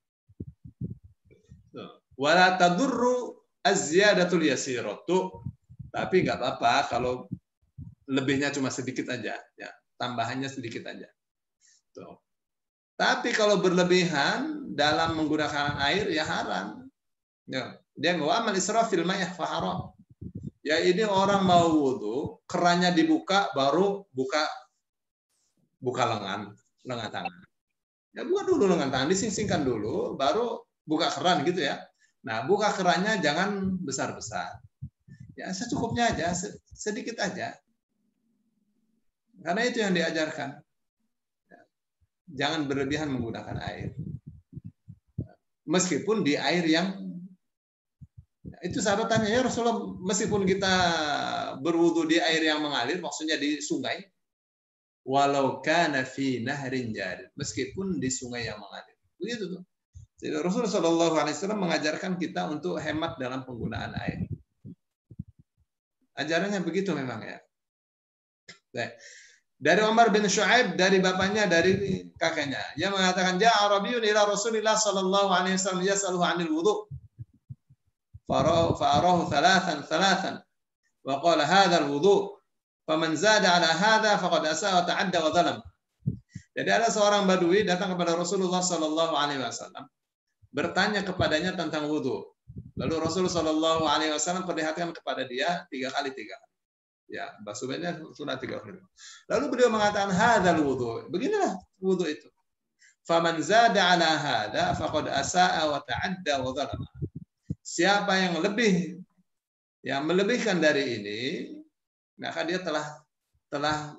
Wala tadurru az-ziyadatul yasiratu. Tapi nggak apa-apa kalau lebihnya cuma sedikit aja. Ya, tambahannya sedikit aja. Tuh. Tapi kalau berlebihan dalam menggunakan air ya haram. Ya, dia amal israf fil ma'ah fa haram. Ya ini orang mau wudu, kerannya dibuka baru buka lengan tangan. Ya buka dulu lengan tangan, dising-singkan dulu baru buka keran gitu ya. Nah, buka kerannya jangan besar-besar. Ya secukupnya aja, sedikit aja. Karena itu yang diajarkan. Jangan berlebihan menggunakan air. Meskipun di air yang itu sahabat tanya, ya Rasulullah, meskipun kita berwudu di air yang mengalir, maksudnya di sungai, walau kana fi nahrin jarid, meskipun di sungai yang mengalir. Begitu tuh. Jadi Rasulullah SAW mengajarkan kita untuk hemat dalam penggunaan air. Ajarannya begitu memang ya. Baik. Dari Umar bin Shu'aib, dari bapaknya, dari kakeknya. Dia mengatakan, Ja'a Arabiyyun ila Rasulillah sallallahu alaihi wasallam yas'aluhu 'anil wudu'. Fa'arahu thalathan. Wa qala hadha al-wudu'. Faman zada 'ala hadha faqad asa'a wa ta'adda wa zalam. Jadi ada seorang badui datang kepada Rasulullah sallallahu alaihi wasallam, bertanya kepadanya tentang wudu. Lalu Rasulullah sallallahu alaihi wasallam perlihatkan kepada dia 3 kali. Ya, basuhnya sunat 3 kali. Lalu beliau mengatakan hadzal wudu. Beginilah wudu itu. Faman zada 'ala hadza faqad asaa wa ta'adda wa zalama. Siapa yang melebihkan dari ini, maka dia telah telah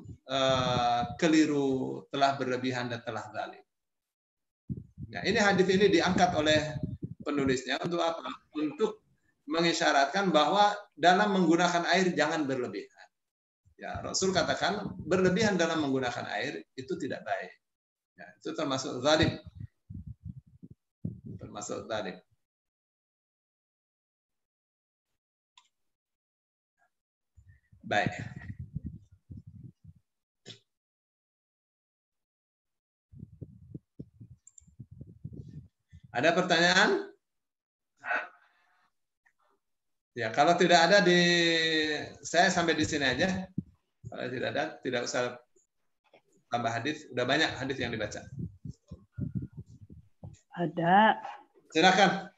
keliru, telah berlebihan dan telah zalim. Nah, ini hadis ini diangkat oleh penulisnya untuk apa? Untuk mengisyaratkan bahwa dalam menggunakan air jangan berlebihan. Ya, Rasul katakan berlebihan dalam menggunakan air itu tidak baik. Ya, itu termasuk zalim. Termasuk zalim. Baik. Ada pertanyaan? Ya, kalau tidak ada saya sampai di sini aja. Kalau tidak ada, tidak usah tambah hadis. Udah banyak hadis yang dibaca. Ada. Silakan.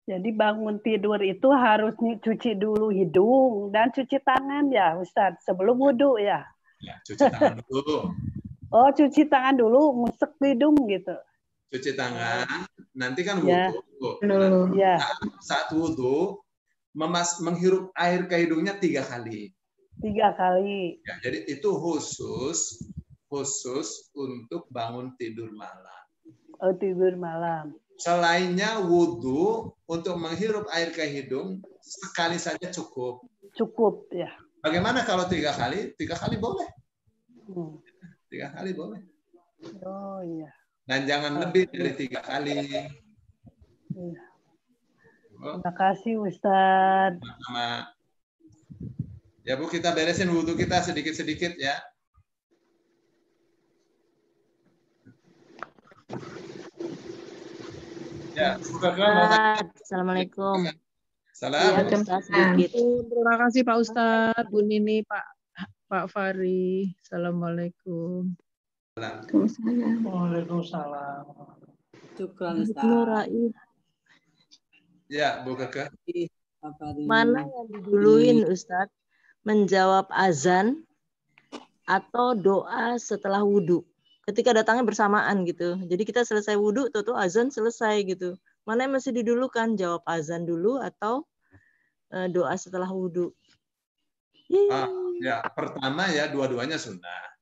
Jadi bangun tidur itu harus cuci dulu hidung dan cuci tangan ya, Ustadz, sebelum wudhu ya. Ya, cuci tangan dulu. Oh, cuci tangan dulu, musek hidung gitu. Cuci tangan, nanti kan Ya. wudhu. Ya. Saat wudhu, menghirup air ke hidungnya 3 kali. 3 kali. Ya, jadi itu khusus untuk bangun tidur malam. Oh, tidur malam. Selainnya wudhu untuk menghirup air ke hidung sekali saja cukup. Cukup ya. Bagaimana kalau 3 kali? 3 kali boleh. 3 kali boleh. Oh iya. Dan jangan lebih dari 3 kali. Iya. Terima kasih Ustadz. Sama. Ya Bu, kita beresin wudhu kita sedikit-sedikit ya. Ya, Assalamualaikum. Salam. Terima kasih Pak Ustadz, Bu Nini, Pak Fari. Assalamualaikum. Waalaikumsalam. Syukran Ustaz. Ya, Bu Keke. Mana yang diduluin Ustadz? Menjawab azan atau doa setelah wudhu? Ketika datangnya bersamaan gitu. Jadi kita selesai wudhu, tuh azan selesai gitu. Mana yang masih didulukan? Jawab azan dulu atau doa setelah wudhu? Ya, pertama ya dua-duanya sunnah.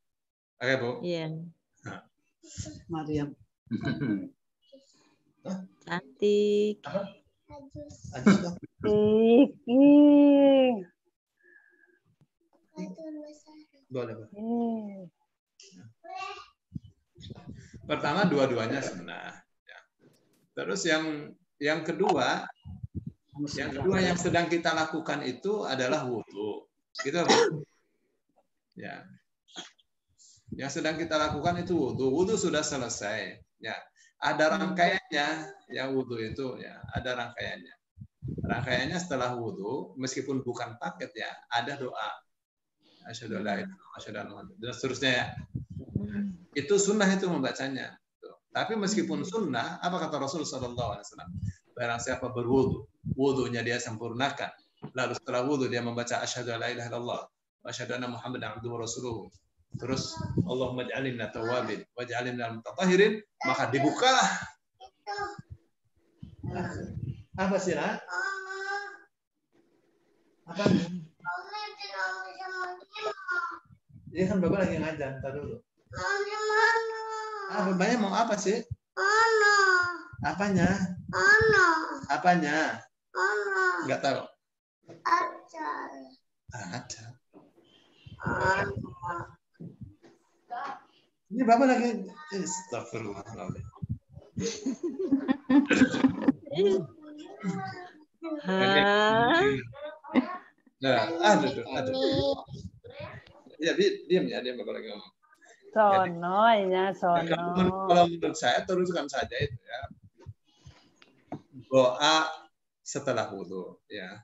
Oke, Bu. Iya. Mariam. Cantik. Boleh, Bu. Pertama dua-duanya sunnah. Ya. Terus yang kedua yang sedang kita lakukan itu adalah wudhu. Gitu, Bu. Ya. Yang sedang kita lakukan itu wudhu. Wudhu sudah selesai. Ya. Ada rangkaiannya, ya wudhu itu ya ada rangkaiannya. Rangkaiannya setelah wudhu, meskipun bukan paket ya, ada doa. Asyhadu an la ilaha illallah, asyhadu anna Muhammadan, dan seterusnya ya. Itu sunnah itu membacanya. Tapi meskipun sunnah, apa kata Rasul SAW? Barang siapa berwudhu, wudhunya dia sempurnakan. Lalu setelah wudhu dia membaca asyhadu an la ilaha illallah, asyhadu anna Muhammadan abduhu wa rasuluhu. Terus Allahumma ij'alna tawwabin waj'alna mutatahhirin, maka dibukalah. Apa sih, Nak? Apa? Iya kan Bapak lagi ngajar, entar dulu. Babanya mau apa sih? Apanya? Apanya? Enggak tahu. Ada. Ini Bapak lagi astagfirullahaladzim. Nah, aduh. Ya, diam ya, dia Bapak lagi ngomong. Sono. Kalau menurut saya teruskan saja itu ya. Doa setelah wudhu ya.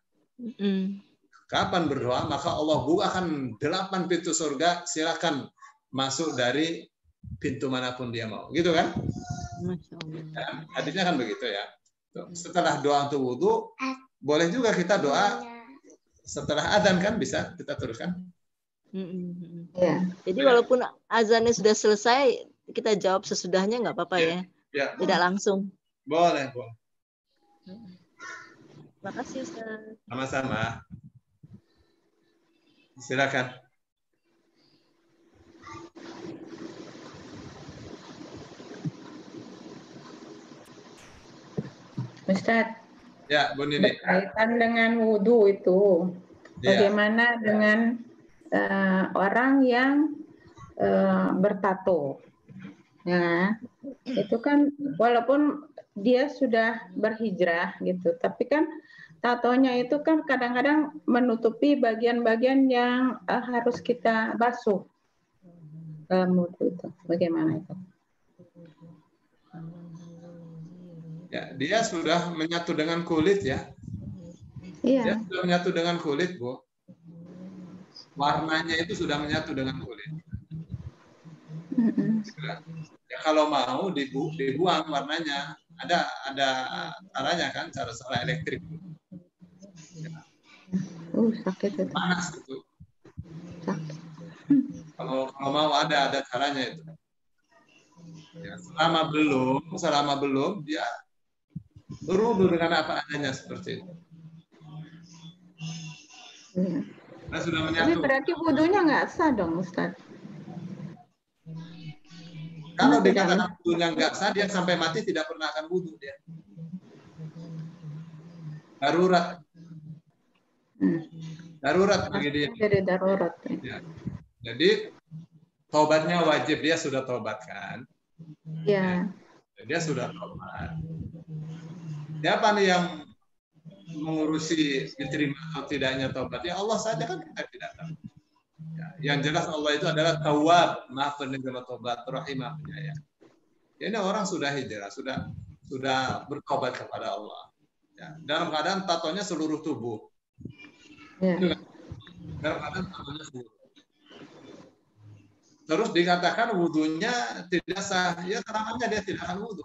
Kapan berdoa maka Allah bukakan 8 pintu surga, silakan masuk dari pintu manapun dia mau, gitu kan? Ya, hadisnya kan begitu ya. Setelah doa untuk wudhu, boleh juga kita doa setelah adzan kan bisa kita teruskan. Ya. Jadi walaupun azannya sudah selesai, kita jawab sesudahnya nggak apa-apa ya? Ya. Tidak langsung. Boleh. Terima kasih Ustaz. Sama-sama. Silakan. Ustadz, Ya, Bu Nini. berkaitan dengan wudhu itu, bagaimana dengan orang yang bertato? Nah, itu kan walaupun dia sudah berhijrah gitu, tapi kan tatonya itu kan kadang-kadang menutupi bagian-bagian yang harus kita basuh dalam wudhu itu. Bagaimana itu? Ya, dia sudah menyatu dengan kulit ya. Iya. Dia sudah menyatu dengan kulit, Bu. Warnanya itu sudah menyatu dengan kulit. Ya, kalau mau dibuang warnanya, ada caranya kan, cara elektrik. Ya. Sakit itu. Panas itu. Sakit. Kalau mau ada caranya itu. Ya, selama belum dia berwudu dengan apa adanya seperti itu. Ya. Nah, sudah menyatu. Tapi berarti wudhunya nggak sah dong, Ustaz? Kalau dikatakan wudhunya nggak sah, dia sampai mati tidak pernah akan wudhu dia. Darurat. Darurat bagi dia. Jadi darurat. Ya. Jadi taubatnya wajib, dia sudah taubat kan? Ya. Dia sudah taubat. Siapa nih yang mengurusi diterima atau tidaknya taubat? Ya Allah saja kan, kita tidak tahu. Ya, yang jelas Allah itu adalah Tawwab, Maha penerima taubat, Rahim, Maha penyayang. Ya, ini orang sudah hijrah, sudah bertobat kepada Allah. Ya, dalam keadaan tatonya seluruh tubuh. Ya. Dalam keadaan tatonya seluruh. Terus dikatakan wudhunya tidak sah. Ya, namanya dia tidak akan wudhu.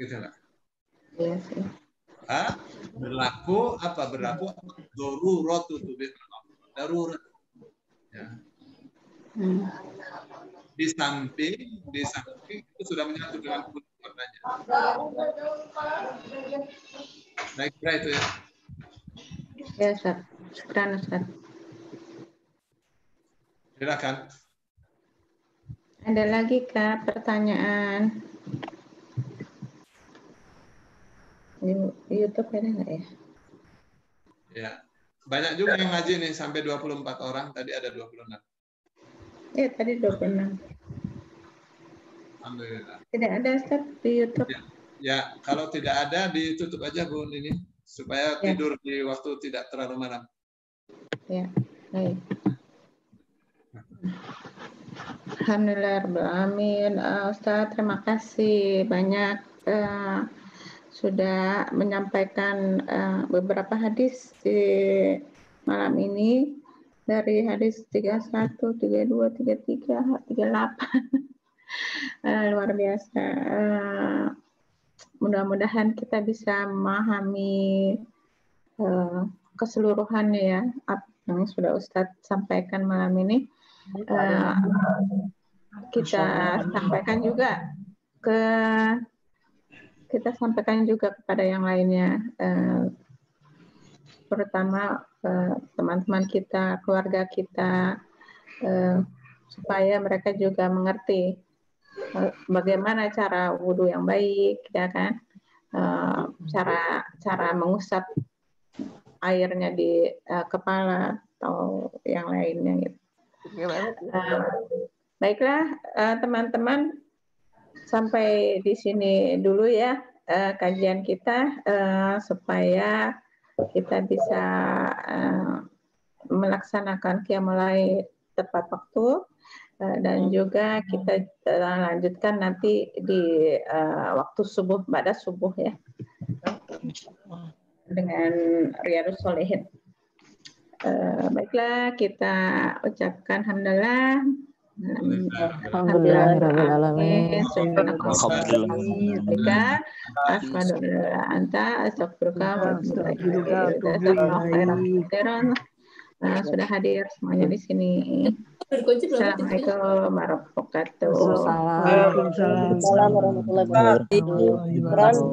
Gitu lah. Iya sih. Berlaku darurat darurat. Ya. Di samping itu sudah menyatu dengan kulit warnanya. Baik, itu ya. Ya, Ustaz. Syukran, Ustaz. Silakan. Ada lagi Kak pertanyaan? Di YouTube ada nggak ya? Ya. Banyak juga yang ngaji nih, sampai 24 orang, tadi ada 26. Ya, tadi 26. Alhamdulillah. Tidak ada Ustaz di YouTube. Ya, kalau tidak ada ditutup aja Bu ini supaya tidur di waktu tidak terlalu malam. Ya, baik. Alhamdulillah, amin. Ustaz, terima kasih banyak sudah menyampaikan beberapa hadis di malam ini, dari hadis 31, 32, 33, 38. Luar biasa. Mudah-mudahan kita bisa memahami keseluruhannya ya, apa yang sudah Ustadz sampaikan malam ini. Kita sampaikan juga kepada yang lainnya, terutama teman-teman kita, keluarga kita, supaya mereka juga mengerti bagaimana cara wudhu yang baik, ya kan? Cara mengusap airnya di kepala atau yang lainnya gitu. Baiklah teman-teman, sampai di sini dulu ya kajian kita, supaya kita bisa melaksanakan qiyamul lail tepat waktu, dan juga kita lanjutkan nanti di waktu subuh, ba'da subuh ya, dengan Riyadhus Shalihin. Baiklah, kita ucapkan alhamdulillah. Alhamdulillahirrahmanirrahim. Sudah hadir semuanya di sini. Assalamualaikum warahmatullahi wabarakatuh. Waalaikumsalam warahmatullahi wabarakatuh.